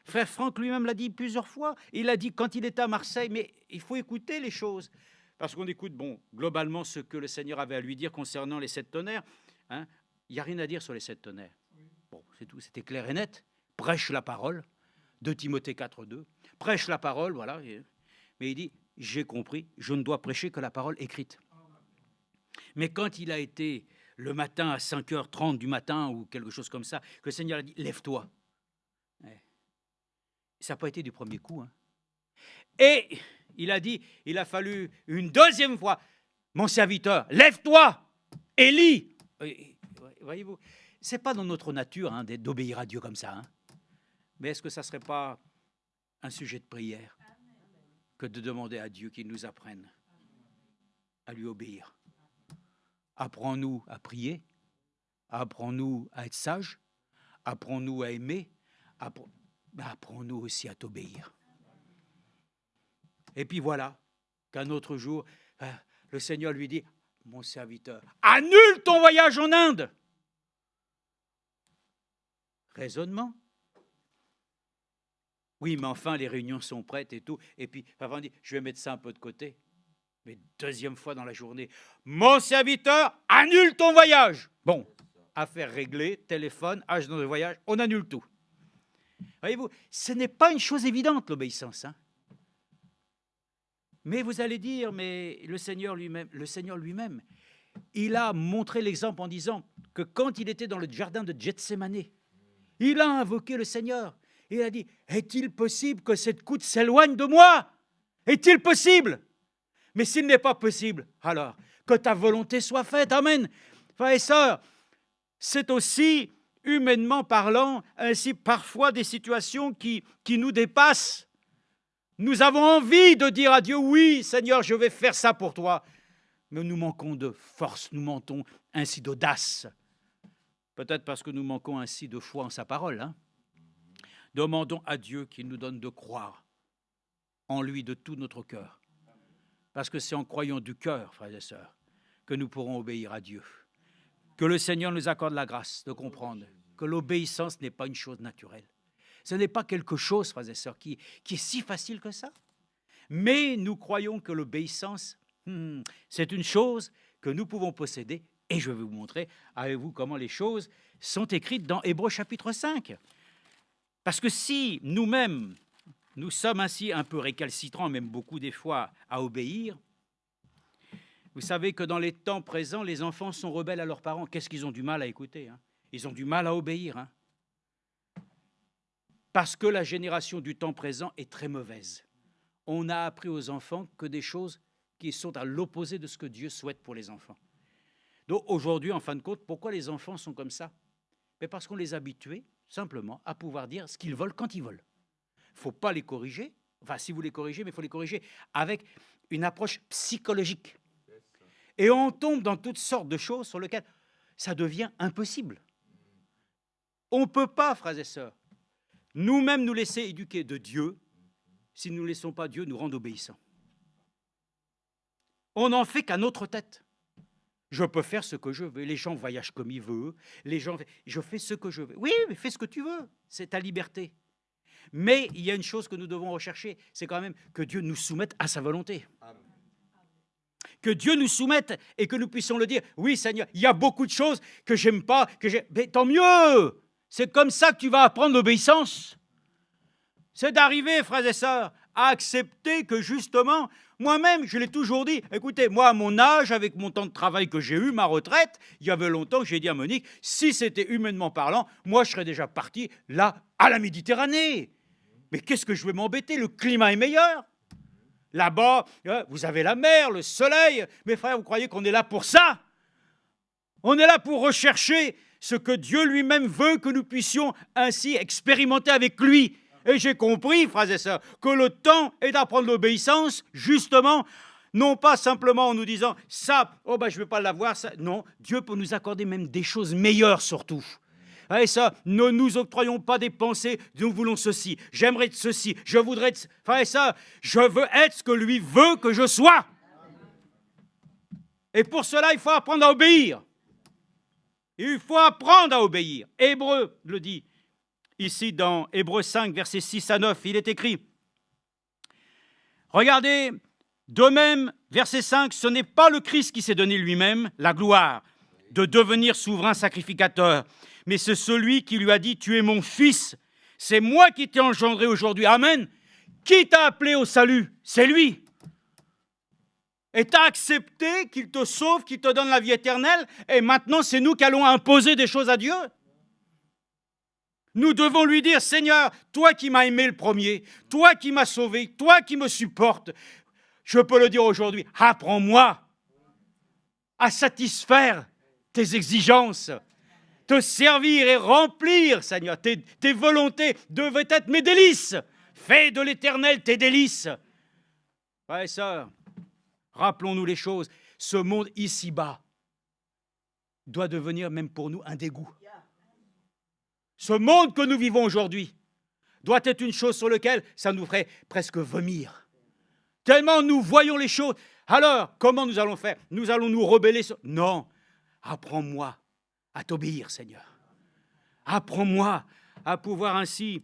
Frère Franck lui-même l'a dit plusieurs fois, il a dit quand il était à Marseille, mais il faut écouter les choses. Parce qu'on écoute, bon, globalement, ce que le Seigneur avait à lui dire concernant les 7 tonnerres. Hein, il n'y a rien à dire sur les 7 tonnerres. Bon, c'est tout, c'était clair et net. Prêche la parole, 2 Timothée 4:2. Prêche la parole, voilà. Mais il dit, j'ai compris, je ne dois prêcher que la parole écrite. Mais quand il a été le matin à 5h30 du matin ou quelque chose comme ça, que le Seigneur a dit, lève-toi. Ça n'a pas été du premier coup. Hein. Et il a dit, il a fallu une deuxième fois, mon serviteur, lève-toi et lis. Voyez-vous, ce n'est pas dans notre nature hein, d'obéir à Dieu comme ça. Hein. Mais est-ce que ça ne serait pas un sujet de prière que de demander à Dieu qu'il nous apprenne à lui obéir? Apprends-nous à prier, apprends-nous à être sages, apprends-nous à aimer, apprends-nous aussi à t'obéir. Et puis voilà, qu'un autre jour, le Seigneur lui dit, mon serviteur, annule ton voyage en Inde. Raisonnement. Oui, mais enfin, les réunions sont prêtes et tout. Et puis, avant, on dit, je vais mettre ça un peu de côté. Mais deuxième fois dans la journée, mon serviteur, annule ton voyage. Bon, affaire réglée, téléphone, âge dans le voyage, on annule tout. Voyez-vous, ce n'est pas une chose évidente, l'obéissance. Hein. Mais vous allez dire, mais le Seigneur lui-même, il a montré l'exemple en disant que quand il était dans le jardin de Gethsémané, il a invoqué le Seigneur. Il a dit, est-il possible que cette coupe s'éloigne de moi? Est-il possible? Mais s'il n'est pas possible, alors que ta volonté soit faite. Amen. Frères et sœurs, c'est aussi, humainement parlant, ainsi parfois des situations qui nous dépassent. Nous avons envie de dire à Dieu, oui, Seigneur, je vais faire ça pour toi. Mais nous manquons de force, nous manquons ainsi d'audace. Peut-être parce que nous manquons ainsi de foi en sa parole. Hein. Demandons à Dieu qu'il nous donne de croire en lui de tout notre cœur. Parce que c'est en croyant du cœur, frères et sœurs, que nous pourrons obéir à Dieu. Que le Seigneur nous accorde la grâce de comprendre que l'obéissance n'est pas une chose naturelle. Ce n'est pas quelque chose, frères et sœurs, qui est si facile que ça. Mais nous croyons que l'obéissance, c'est une chose que nous pouvons posséder. Et je vais vous montrer avec vous comment les choses sont écrites dans Hébreux chapitre 5. Parce que si nous-mêmes, nous sommes ainsi un peu récalcitrants, même beaucoup des fois, à obéir, vous savez que dans les temps présents, les enfants sont rebelles à leurs parents. Qu'est-ce qu'ils ont du mal à écouter hein? Ils ont du mal à obéir. Hein? Parce que la génération du temps présent est très mauvaise. On a appris aux enfants que des choses qui sont à l'opposé de ce que Dieu souhaite pour les enfants. Donc aujourd'hui, en fin de compte, pourquoi les enfants sont comme ça? Mais parce qu'on les a habitués, simplement, à pouvoir dire ce qu'ils veulent quand ils veulent. Il ne faut pas les corriger. Enfin, si vous les corrigez, mais il faut les corriger avec une approche psychologique. Et on tombe dans toutes sortes de choses sur lesquelles ça devient impossible. On ne peut pas, frères et sœurs, nous-mêmes nous laisser éduquer de Dieu si nous ne laissons pas Dieu nous rendre obéissants. On n'en fait qu'à notre tête. Je peux faire ce que je veux. Les gens voyagent comme ils veulent. Je fais ce que je veux. Oui, mais fais ce que tu veux. C'est ta liberté. Mais il y a une chose que nous devons rechercher, c'est quand même que Dieu nous soumette à sa volonté. Amen. Que Dieu nous soumette et que nous puissions le dire. Oui, Seigneur, il y a beaucoup de choses que j'aime pas, mais tant mieux. C'est comme ça que tu vas apprendre l'obéissance. C'est d'arriver, frères et sœurs, à accepter que justement, moi-même, je l'ai toujours dit, écoutez, moi, à mon âge, avec mon temps de travail que j'ai eu, ma retraite, il y avait longtemps que j'ai dit à Monique, si c'était humainement parlant, moi, je serais déjà parti là, à la Méditerranée. Mais qu'est-ce que je vais m'embêter? Le climat est meilleur. Là-bas, vous avez la mer, le soleil. Mes frères, vous croyez qu'on est là pour ça? On est là pour rechercher ce que Dieu lui-même veut que nous puissions ainsi expérimenter avec lui. Et j'ai compris, frères et sœurs, que le temps est d'apprendre l'obéissance, justement, non pas simplement en nous disant « ça, oh ben je ne vais pas l'avoir », non, Dieu peut nous accorder même des choses meilleures surtout. Et ça, ne nous octroyons pas des pensées, nous voulons ceci, j'aimerais être ceci, je voudrais être... Frères et sœurs, je veux être ce que lui veut que je sois. Et pour cela, il faut apprendre à obéir. Il faut apprendre à obéir. Hébreu le dit. Ici, dans Hébreux 5, versets 6 à 9, il est écrit, regardez, de même, verset 5, ce n'est pas le Christ qui s'est donné lui-même la gloire de devenir souverain sacrificateur, mais c'est celui qui lui a dit, tu es mon fils, c'est moi qui t'ai engendré aujourd'hui. Amen. Qui t'a appelé au salut? C'est lui. Et t'as accepté qu'il te sauve, qu'il te donne la vie éternelle, et maintenant c'est nous qui allons imposer des choses à Dieu. Nous devons lui dire, Seigneur, toi qui m'as aimé le premier, toi qui m'as sauvé, toi qui me supportes, je peux le dire aujourd'hui, apprends-moi à satisfaire tes exigences, te servir et remplir, Seigneur, tes volontés devaient être mes délices. Fais de l'Éternel tes délices. Frères et sœurs, rappelons-nous les choses, ce monde ici-bas doit devenir même pour nous un dégoût. Ce monde que nous vivons aujourd'hui doit être une chose sur laquelle ça nous ferait presque vomir. Tellement nous voyons les choses. Alors, comment nous allons faire? Nous allons nous rebeller. Non, apprends-moi à t'obéir, Seigneur. Apprends-moi à pouvoir ainsi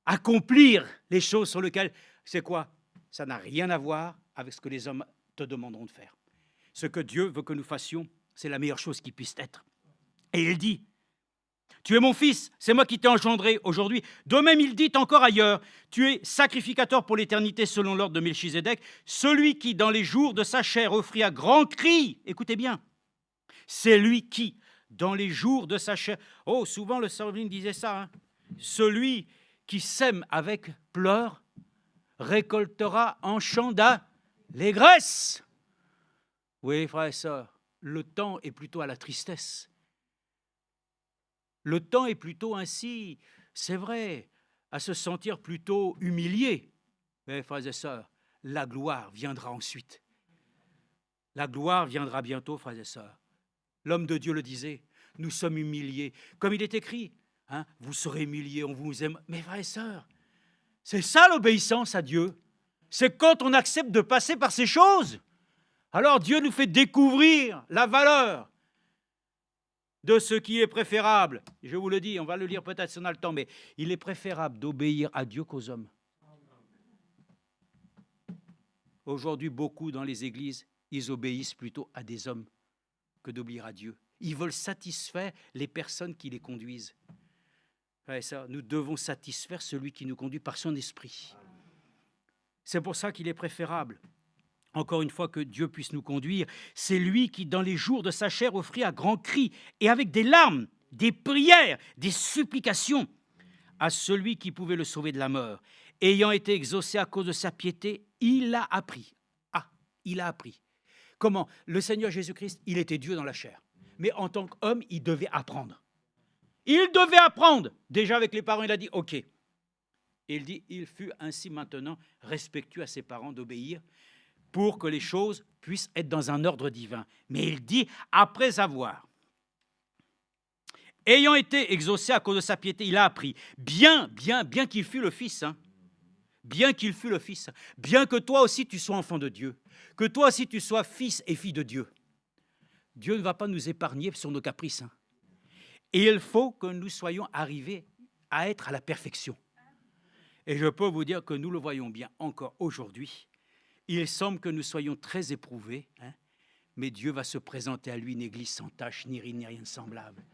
accomplir les choses sur lesquelles, c'est quoi? Ça n'a rien à voir avec ce que les hommes te demanderont de faire. Ce que Dieu veut que nous fassions, c'est la meilleure chose qui puisse être. Et il dit, tu es mon fils, c'est moi qui t'ai engendré aujourd'hui. De même, il dit encore ailleurs, tu es sacrificateur pour l'éternité selon l'ordre de Melchizedek, celui qui, dans les jours de sa chair, offrit à grands cris, écoutez bien, c'est lui qui, dans les jours de sa chair, oh, souvent le Servigne disait ça, hein, celui qui sème avec pleurs, récoltera en chant d'allégresse. Oui, frères et sœurs, le temps est plutôt à la tristesse. Le temps est plutôt ainsi, c'est vrai, à se sentir plutôt humilié. Mais frères et sœurs, la gloire viendra ensuite. La gloire viendra bientôt, frères et sœurs. L'homme de Dieu le disait, nous sommes humiliés. Comme il est écrit, hein, vous serez humiliés, on vous aime. Mais frères et sœurs, c'est ça l'obéissance à Dieu. C'est quand on accepte de passer par ces choses. Alors Dieu nous fait découvrir la valeur de ce qui est préférable. Je vous le dis, on va le lire peut-être si on a le temps, mais il est préférable d'obéir à Dieu qu'aux hommes. Aujourd'hui, beaucoup dans les églises, ils obéissent plutôt à des hommes que d'obéir à Dieu. Ils veulent satisfaire les personnes qui les conduisent. Et ça, nous devons satisfaire celui qui nous conduit par son esprit. C'est pour ça qu'il est préférable, encore une fois, que Dieu puisse nous conduire. C'est lui qui, dans les jours de sa chair, offrit à grands cris et avec des larmes, des prières, des supplications à celui qui pouvait le sauver de la mort. Ayant été exaucé à cause de sa piété, il a appris. Ah, il a appris. Comment? Le Seigneur Jésus-Christ, il était Dieu dans la chair. Mais en tant qu'homme, il devait apprendre. Il devait apprendre. Déjà avec les parents, il a dit « Ok ». Et il dit « Il fut ainsi maintenant respectueux à ses parents d'obéir pour que les choses puissent être dans un ordre divin. » Mais il dit « Après avoir, ayant été exaucé à cause de sa piété, il a appris. Bien qu'il fût le Fils, hein, bien qu'il fût le Fils, bien que toi aussi tu sois enfant de Dieu, que toi aussi tu sois fils et fille de Dieu. Dieu ne va pas nous épargner sur nos caprices. Hein. Et il faut que nous soyons arrivés à être à la perfection. Et je peux vous dire que nous le voyons bien encore aujourd'hui. Il semble que nous soyons très éprouvés, hein, mais Dieu va se présenter à lui une église sans tache, ni rien de semblable.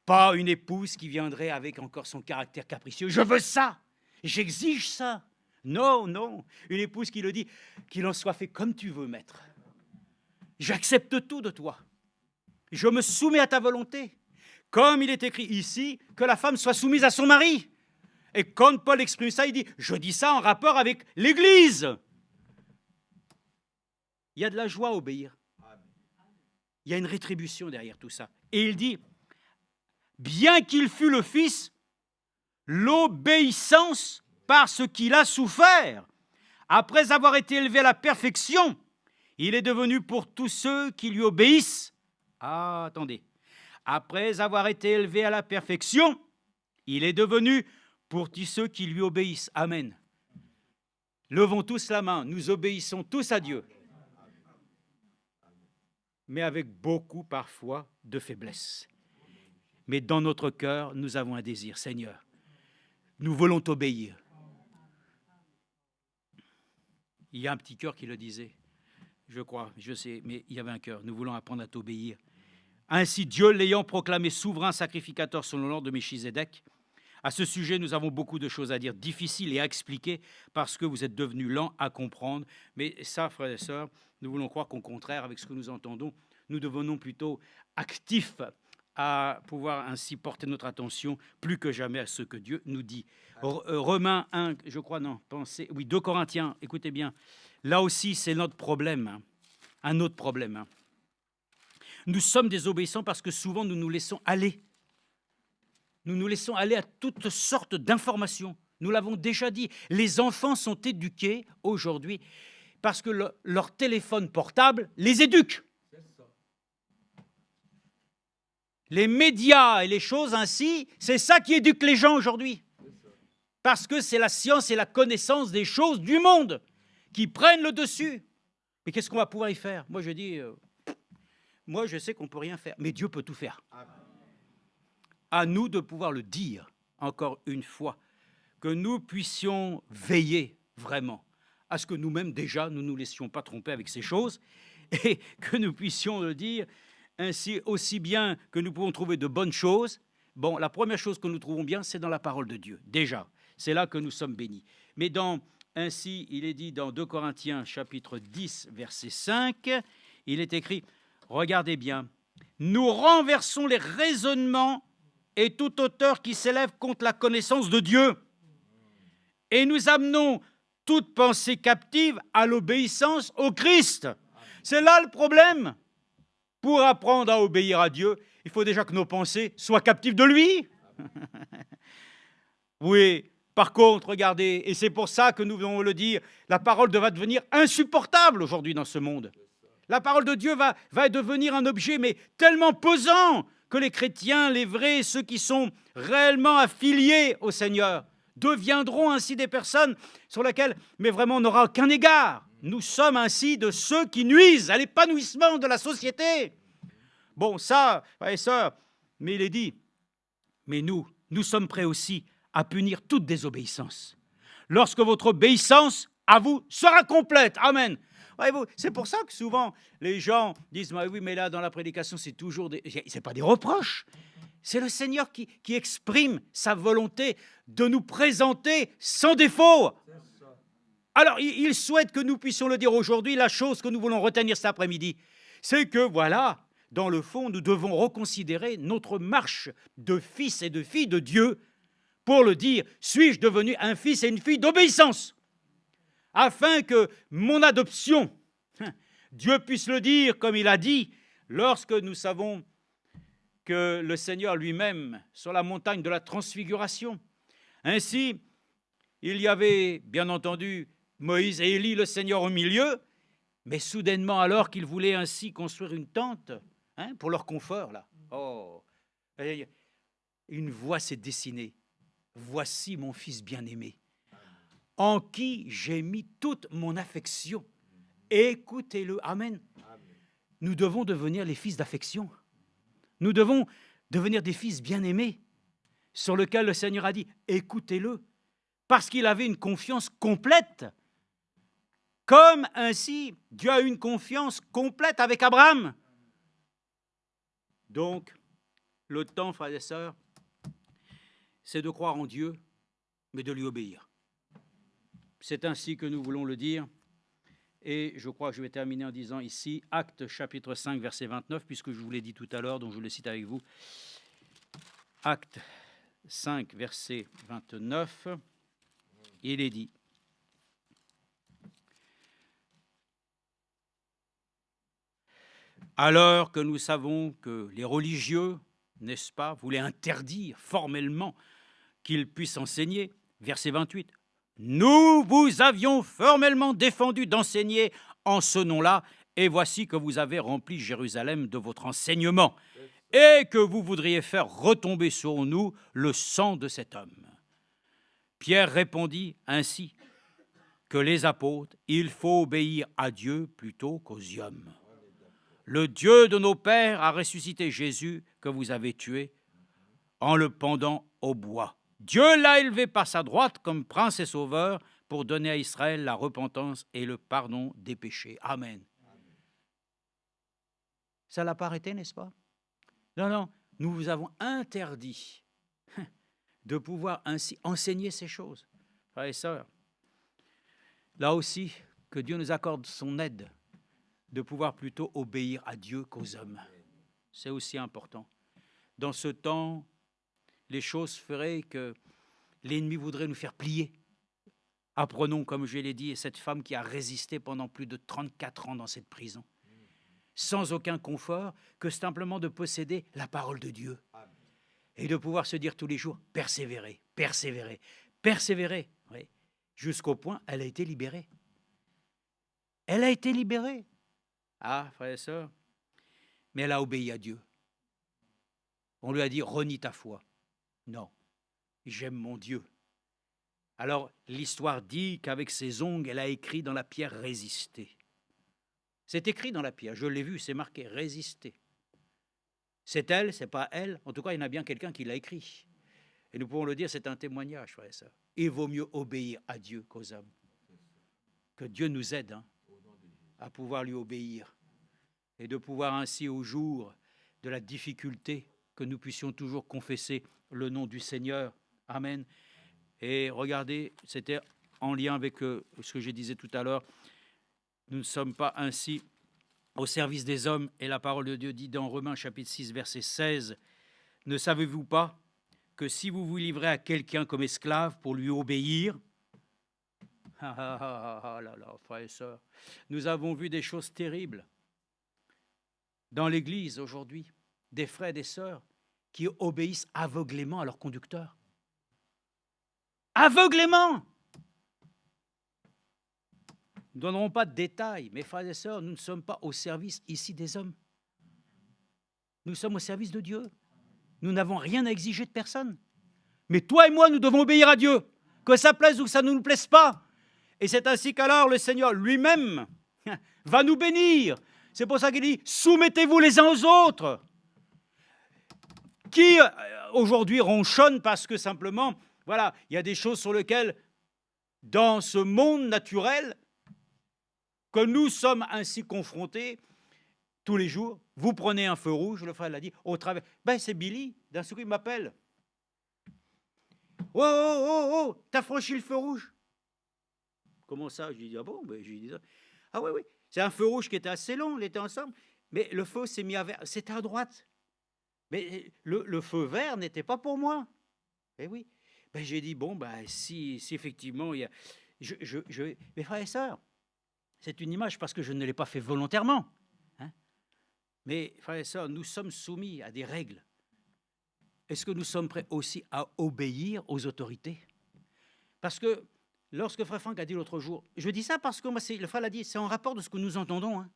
Pas une épouse qui viendrait avec encore son caractère capricieux. Je veux ça, j'exige ça. Non, non, une épouse qui le dit, qu'il en soit fait comme tu veux, maître. J'accepte tout de toi. Je me soumets à ta volonté. Comme il est écrit ici, que la femme soit soumise à son mari. Et quand Paul exprime ça, il dit, je dis ça en rapport avec l'Église. Il y a de la joie à obéir. Il y a une rétribution derrière tout ça. Et il dit, bien qu'il fût le Fils, l'obéissance parce qu'il a souffert, après avoir été élevé à la perfection, il est devenu pour tous ceux qui lui obéissent. Ah, attendez. Après avoir été élevé à la perfection, il est devenu pour tous ceux qui lui obéissent. Amen. Levons tous la main, nous obéissons tous à Dieu. Mais avec beaucoup parfois de faiblesse. Mais dans notre cœur, nous avons un désir. Seigneur, nous voulons t'obéir. Il y a un petit cœur qui le disait, je crois, je sais, mais il y avait un cœur. Nous voulons apprendre à t'obéir. Ainsi, Dieu l'ayant proclamé souverain sacrificateur selon l'ordre de Melchizedek, à ce sujet, nous avons beaucoup de choses à dire, difficiles et à expliquer, parce que vous êtes devenus lents à comprendre. Mais ça, frères et sœurs, nous voulons croire qu'au contraire, avec ce que nous entendons, nous devenons plutôt actifs à pouvoir ainsi porter notre attention plus que jamais à ce que Dieu nous dit. Romains 1, je crois, non, pensez, oui, 2 Corinthiens, écoutez bien, là aussi, c'est notre problème, hein, un autre problème. Hein. Nous sommes désobéissants parce que souvent, nous nous laissons aller. Nous nous laissons aller à toutes sortes d'informations. Nous l'avons déjà dit, les enfants sont éduqués aujourd'hui parce que leur téléphone portable les éduque. Les médias et les choses ainsi, c'est ça qui éduque les gens aujourd'hui. Parce que c'est la science et la connaissance des choses du monde qui prennent le dessus. Mais qu'est-ce qu'on va pouvoir y faire? Moi, je dis, moi, je sais qu'on ne peut rien faire, mais Dieu peut tout faire. À nous de pouvoir le dire, encore une fois, que nous puissions veiller vraiment à ce que nous-mêmes, déjà, nous ne nous laissions pas tromper avec ces choses et que nous puissions le dire ainsi aussi bien que nous pouvons trouver de bonnes choses. Bon, la première chose que nous trouvons bien, c'est dans la parole de Dieu. Déjà, c'est là que nous sommes bénis. Mais ainsi, il est dit dans 2 Corinthiens, chapitre 10, verset 5, il est écrit, regardez bien, nous renversons les raisonnements et toute hauteur qui s'élève contre la connaissance de Dieu. Et nous amenons toute pensée captive à l'obéissance au Christ. C'est là le problème. Pour apprendre à obéir à Dieu, il faut déjà que nos pensées soient captives de lui. Oui, par contre, regardez, et c'est pour ça que nous venons le dire, la parole va devenir insupportable aujourd'hui dans ce monde. La parole de Dieu va devenir un objet, mais tellement pesant que les chrétiens, les vrais, ceux qui sont réellement affiliés au Seigneur, deviendront ainsi des personnes sur lesquelles, mais vraiment, on n'aura aucun égard. Nous sommes ainsi de ceux qui nuisent à l'épanouissement de la société. Bon, ça, frères et sœurs, mais il est dit, mais nous sommes prêts aussi à punir toute désobéissance. Lorsque votre obéissance à vous sera complète. Amen. Voyez-vous, c'est pour ça que souvent, les gens disent, oui, mais là, dans la prédication, c'est toujours c'est pas des reproches. C'est le Seigneur qui exprime sa volonté de nous présenter sans défaut. Alors, il souhaite que nous puissions le dire aujourd'hui. La chose que nous voulons retenir cet après-midi, c'est que, voilà, dans le fond, nous devons reconsidérer notre marche de fils et de filles de Dieu pour le dire, suis-je devenu un fils et une fille d'obéissance? Afin que mon adoption, Dieu puisse le dire comme il a dit, lorsque nous savons que le Seigneur lui-même, sur la montagne de la transfiguration, ainsi, il y avait, bien entendu, Moïse et Élie, le Seigneur au milieu, mais soudainement, alors qu'ils voulaient ainsi construire une tente, pour leur confort, là, une voix s'est dessinée. Voici mon fils bien-aimé, en qui j'ai mis toute mon affection. Écoutez-le. Amen. nous devons devenir les fils d'affection. Nous devons devenir des fils bien-aimés, sur lesquels le Seigneur a dit, écoutez-le, parce qu'il avait une confiance complète. Comme ainsi, Dieu a eu une confiance complète avec Abraham. Donc, le temps, frères et sœurs, c'est de croire en Dieu, mais de lui obéir. C'est ainsi que nous voulons le dire. Et je crois que je vais terminer en disant ici, Actes chapitre 5, verset 29, puisque je vous l'ai dit tout à l'heure, donc je le cite avec vous. Actes 5, verset 29, il est dit, alors que nous savons que les religieux, n'est-ce pas, voulaient interdire formellement qu'ils puissent enseigner, verset 28, nous vous avions formellement défendu d'enseigner en ce nom-là, et voici que vous avez rempli Jérusalem de votre enseignement, et que vous voudriez faire retomber sur nous le sang de cet homme. Pierre répondit ainsi que les apôtres, il faut obéir à Dieu plutôt qu'aux hommes. Le Dieu de nos pères a ressuscité Jésus que vous avez tué en le pendant au bois. Dieu l'a élevé par sa droite comme prince et sauveur pour donner à Israël la repentance et le pardon des péchés. Amen. Ça ne l'a pas arrêté, n'est-ce pas? Non, non, nous vous avons interdit de pouvoir ainsi enseigner ces choses. Frères et sœurs, là aussi, que Dieu nous accorde son aide de pouvoir plutôt obéir à Dieu qu'aux hommes. C'est aussi important. Dans ce temps, les choses feraient que l'ennemi voudrait nous faire plier. Apprenons, comme je l'ai dit, cette femme qui a résisté pendant plus de 34 ans dans cette prison, sans aucun confort que simplement de posséder la parole de Dieu et de pouvoir se dire tous les jours, persévérer, persévérer, persévérer, oui, jusqu'au point, elle a été libérée. Elle a été libérée. Ah, frères et sœurs, mais elle a obéi à Dieu. On lui a dit, renie ta foi. Non, j'aime mon Dieu. Alors, l'histoire dit qu'avec ses ongles, elle a écrit dans la pierre « résister ». C'est écrit dans la pierre, je l'ai vu, c'est marqué « résister ». C'est elle, c'est pas elle, en tout cas, il y en a bien quelqu'un qui l'a écrit. Et nous pouvons le dire, c'est un témoignage, frère et sœur. Il vaut mieux obéir à Dieu qu'aux hommes. Que Dieu nous aide à pouvoir lui obéir et de pouvoir ainsi, au jour de la difficulté, que nous puissions toujours confesser le nom du Seigneur. Amen. Et regardez, c'était en lien avec ce que je disais tout à l'heure, nous ne sommes pas ainsi au service des hommes, et la parole de Dieu dit dans Romains chapitre 6, verset 16, « Ne savez-vous pas que si vous vous livrez à quelqu'un comme esclave pour lui obéir, là là, frères et sœurs, nous avons vu des choses terribles dans l'Église aujourd'hui, des frères et des sœurs qui obéissent aveuglément à leur conducteur. Aveuglément! Nous ne donnerons pas de détails, mais frères et sœurs, nous ne sommes pas au service ici des hommes. Nous sommes au service de Dieu. Nous n'avons rien à exiger de personne. Mais toi et moi, nous devons obéir à Dieu, que ça plaise ou que ça ne nous plaise pas. Et c'est ainsi qu'alors le Seigneur lui-même va nous bénir. C'est pour ça qu'il dit, soumettez-vous les uns aux autres. Qui aujourd'hui ronchonne parce que simplement, voilà, il y a des choses sur lesquelles, dans ce monde naturel, que nous sommes ainsi confrontés tous les jours. Vous prenez un feu rouge, le frère l'a dit, au travers. Ben c'est Billy, d'un seul coup il m'appelle. Oh, oh, oh, oh, t'as franchi le feu rouge. Comment ça? Je lui dis, ah bon? Ben, je lui dis, ah oui, oui. C'est un feu rouge qui était assez long, on était ensemble, mais le feu s'est mis à vert, c'était à droite. Mais le feu vert n'était pas pour moi. Eh oui. Ben, j'ai dit, bon, ben, si effectivement, il y a. Mes frères et sœurs, c'est une image parce que je ne l'ai pas fait volontairement. Hein. Mais, frères et sœurs, nous sommes soumis à des règles. Est-ce que nous sommes prêts aussi à obéir aux autorités? Parce que lorsque frère Franck a dit l'autre jour, je dis ça parce que moi, le frère l'a dit, c'est en rapport de ce que nous entendons. Hein.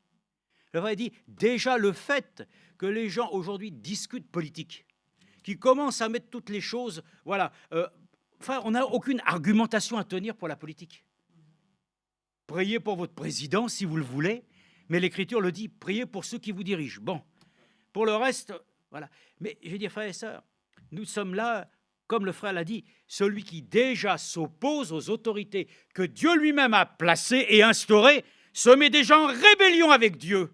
Le frère a dit, déjà le fait que les gens aujourd'hui discutent politique, qui commencent à mettre toutes les choses, voilà, enfin, on n'a aucune argumentation à tenir pour la politique. Priez pour votre président si vous le voulez, Mais l'Écriture le dit, priez pour ceux qui vous dirigent. Bon, pour le reste, voilà. Mais je veux dire, frères et sœurs, nous sommes là, comme le frère l'a dit, celui qui déjà s'oppose aux autorités que Dieu lui-même a placées et instaurées, se met déjà en rébellion avec Dieu.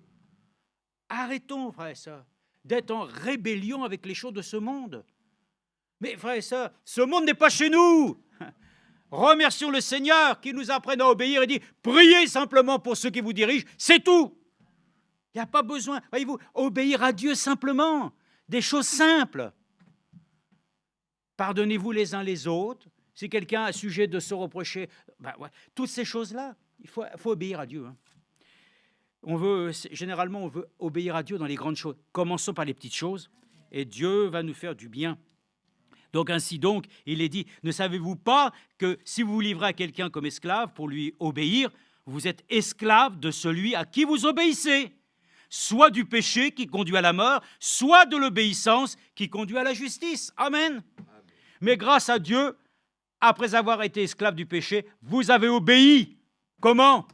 Arrêtons, frères et sœurs, d'être en rébellion avec les choses de ce monde. Mais frères et sœurs, ce monde n'est pas chez nous. Remercions le Seigneur qui nous apprenne à obéir et dit, priez simplement pour ceux qui vous dirigent, c'est tout. Il n'y a pas besoin, voyez-vous, obéir à Dieu simplement, des choses simples. Pardonnez-vous les uns les autres. Si quelqu'un a sujet de se reprocher, toutes ces choses-là, il faut obéir à Dieu. Généralement, on veut obéir à Dieu dans les grandes choses. Commençons par les petites choses, et Dieu va nous faire du bien. Donc ainsi donc, il est dit, ne savez-vous pas que si vous vous livrez à quelqu'un comme esclave pour lui obéir, vous êtes esclave de celui à qui vous obéissez, soit du péché qui conduit à la mort, soit de l'obéissance qui conduit à la justice. Amen. Mais grâce à Dieu, après avoir été esclave du péché, vous avez obéi. Comment ?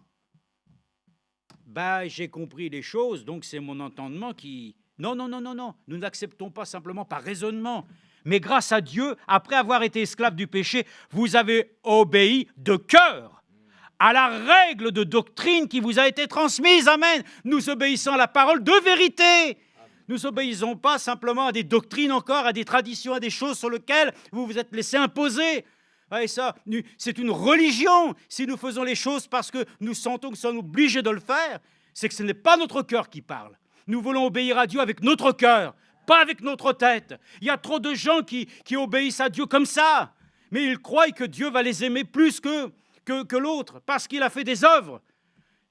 J'ai compris les choses, donc c'est mon entendement qui... Non, nous n'acceptons pas simplement par raisonnement. Mais grâce à Dieu, après avoir été esclave du péché, vous avez obéi de cœur à la règle de doctrine qui vous a été transmise. Amen. Nous obéissons à la parole de vérité. Nous n'obéissons pas simplement à des doctrines encore, à des traditions, à des choses sur lesquelles vous vous êtes laissé imposer. Et ça, c'est une religion. Si nous faisons les choses parce que nous sentons que nous sommes obligés de le faire, c'est que ce n'est pas notre cœur qui parle. Nous voulons obéir à Dieu avec notre cœur, pas avec notre tête. Il y a trop de gens qui obéissent à Dieu comme ça, mais ils croient que Dieu va les aimer plus que l'autre, parce qu'il a fait des œuvres.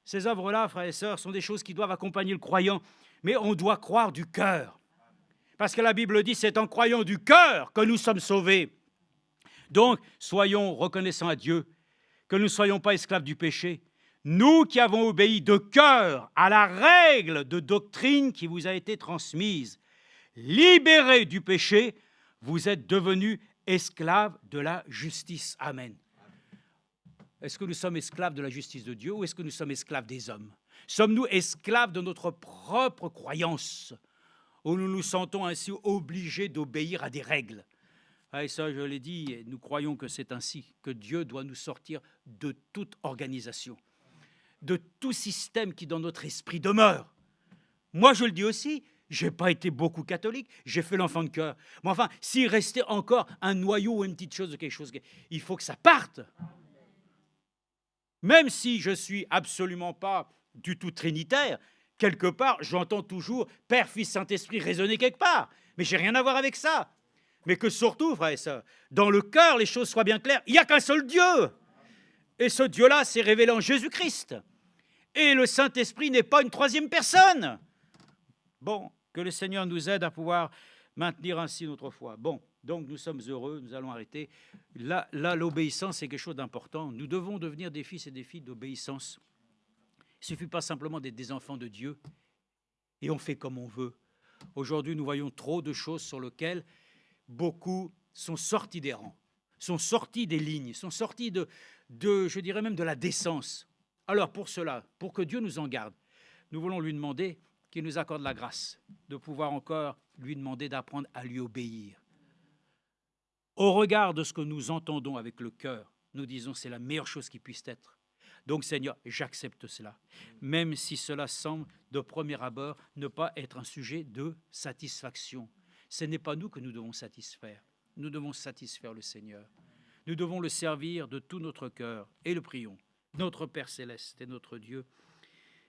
Ces œuvres-là, frères et sœurs, sont des choses qui doivent accompagner le croyant, mais on doit croire du cœur. Parce que la Bible dit, c'est en croyant du cœur que nous sommes sauvés. Donc, soyons reconnaissants à Dieu, que nous ne soyons pas esclaves du péché. Nous qui avons obéi de cœur à la règle de doctrine qui vous a été transmise, libérés du péché, vous êtes devenus esclaves de la justice. Amen. Est-ce que nous sommes esclaves de la justice de Dieu ou est-ce que nous sommes esclaves des hommes ? Sommes-nous esclaves de notre propre croyance où nous nous sentons ainsi obligés d'obéir à des règles ? Et ça, je l'ai dit, nous croyons que c'est ainsi que Dieu doit nous sortir de toute organisation, de tout système qui dans notre esprit demeure. Moi, je le dis aussi, je n'ai pas été beaucoup catholique, j'ai fait l'enfant de cœur. Mais enfin, s'il restait encore un noyau ou une petite chose de quelque chose, il faut que ça parte. Même si je ne suis absolument pas du tout trinitaire, quelque part, j'entends toujours Père, Fils, Saint-Esprit résonner quelque part. Mais je n'ai rien à voir avec ça. Mais que surtout, frères et sœurs, dans le cœur, les choses soient bien claires. Il n'y a qu'un seul Dieu. Et ce Dieu-là s'est révélé en Jésus-Christ. Et le Saint-Esprit n'est pas une troisième personne. Bon, que le Seigneur nous aide à pouvoir maintenir ainsi notre foi. Bon, donc nous sommes heureux, nous allons arrêter. Là, l'obéissance, c'est quelque chose d'important. Nous devons devenir des fils et des filles d'obéissance. Il ne suffit pas simplement d'être des enfants de Dieu et on fait comme on veut. Aujourd'hui, nous voyons trop de choses sur lesquelles beaucoup sont sortis des rangs, sont sortis des lignes, sont sortis de je dirais même de la décence. Alors pour cela, pour que Dieu nous en garde, nous voulons lui demander qu'il nous accorde la grâce de pouvoir encore lui demander d'apprendre à lui obéir. Au regard de ce que nous entendons avec le cœur, nous disons c'est la meilleure chose qui puisse être. Donc Seigneur, j'accepte cela, même si cela semble de premier abord ne pas être un sujet de satisfaction. Ce n'est pas nous que nous devons satisfaire. Nous devons satisfaire le Seigneur. Nous devons le servir de tout notre cœur et le prions. Notre Père Céleste est notre Dieu.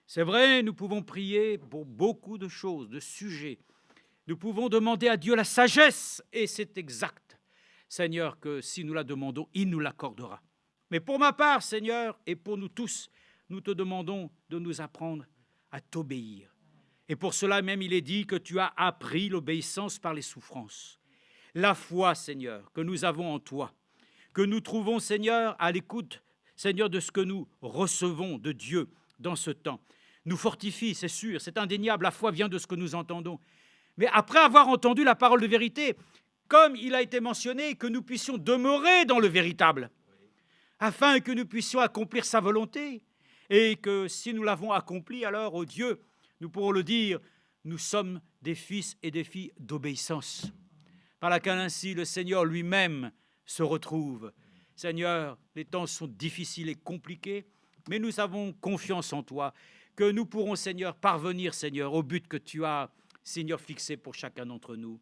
C'est vrai, nous pouvons prier pour beaucoup de choses, de sujets. Nous pouvons demander à Dieu la sagesse et c'est exact, Seigneur, que si nous la demandons, il nous l'accordera. Mais pour ma part, Seigneur, et pour nous tous, nous te demandons de nous apprendre à t'obéir. Et pour cela même, il est dit que tu as appris l'obéissance par les souffrances. La foi, Seigneur, que nous avons en toi, que nous trouvons, Seigneur, à l'écoute, Seigneur, de ce que nous recevons de Dieu dans ce temps, nous fortifie, c'est sûr, c'est indéniable, la foi vient de ce que nous entendons. Mais après avoir entendu la parole de vérité, comme il a été mentionné, que nous puissions demeurer dans le véritable, afin que nous puissions accomplir sa volonté. et que si nous l'avons accompli, alors, ô Dieu, nous pourrons le dire, nous sommes des fils et des filles d'obéissance, par laquelle ainsi le Seigneur lui-même se retrouve. Seigneur, les temps sont difficiles et compliqués, mais nous avons confiance en toi, que nous pourrons, Seigneur, parvenir, Seigneur, au but que tu as, Seigneur, fixé pour chacun d'entre nous.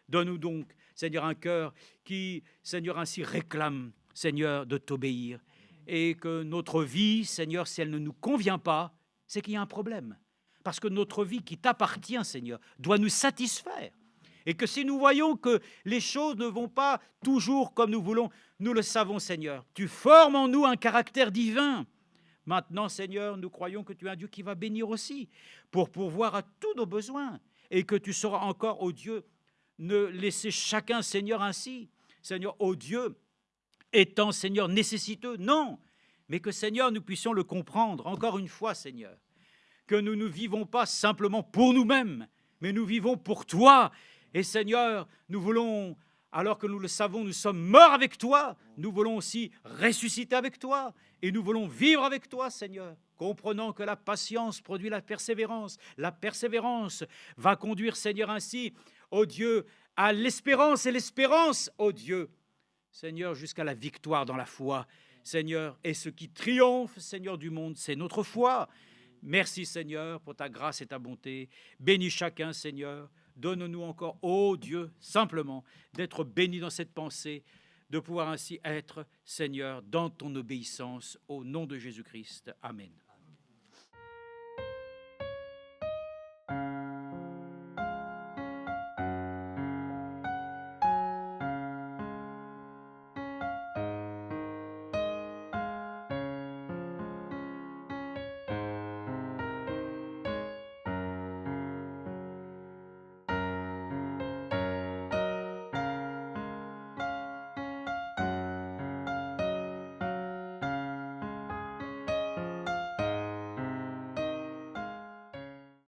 Donne-nous donc, Seigneur, un cœur qui, Seigneur, ainsi réclame, Seigneur, de t'obéir. Et que notre vie, Seigneur, si elle ne nous convient pas, c'est qu'il y a un problème. Parce que notre vie qui t'appartient, Seigneur, doit nous satisfaire. Et que si nous voyons que les choses ne vont pas toujours comme nous voulons, nous le savons, Seigneur. Tu formes en nous un caractère divin. Maintenant, Seigneur, nous croyons que tu es un Dieu qui va bénir aussi pour pourvoir à tous nos besoins. Et que tu sauras encore, ô Dieu, ne laisser chacun, Seigneur, ainsi. Seigneur, ô Dieu, étant, Seigneur, nécessiteux, non. Mais que, Seigneur, nous puissions le comprendre, encore une fois, Seigneur. Que nous ne vivons pas simplement pour nous-mêmes, mais nous vivons pour toi. Et Seigneur, nous voulons, alors que nous le savons, nous sommes morts avec toi, nous voulons aussi ressusciter avec toi, et nous voulons vivre avec toi, Seigneur, comprenant que la patience produit la persévérance va conduire, Seigneur, ainsi, ô Dieu, à l'espérance, et l'espérance, ô Dieu, Seigneur, jusqu'à la victoire dans la foi, Seigneur, et ce qui triomphe, Seigneur du monde, c'est notre foi. Merci, Seigneur, pour ta grâce et ta bonté. Bénis chacun, Seigneur. Donne-nous encore, ô Dieu, simplement d'être bénis dans cette pensée, de pouvoir ainsi être, Seigneur, dans ton obéissance, au nom de Jésus-Christ. Amen.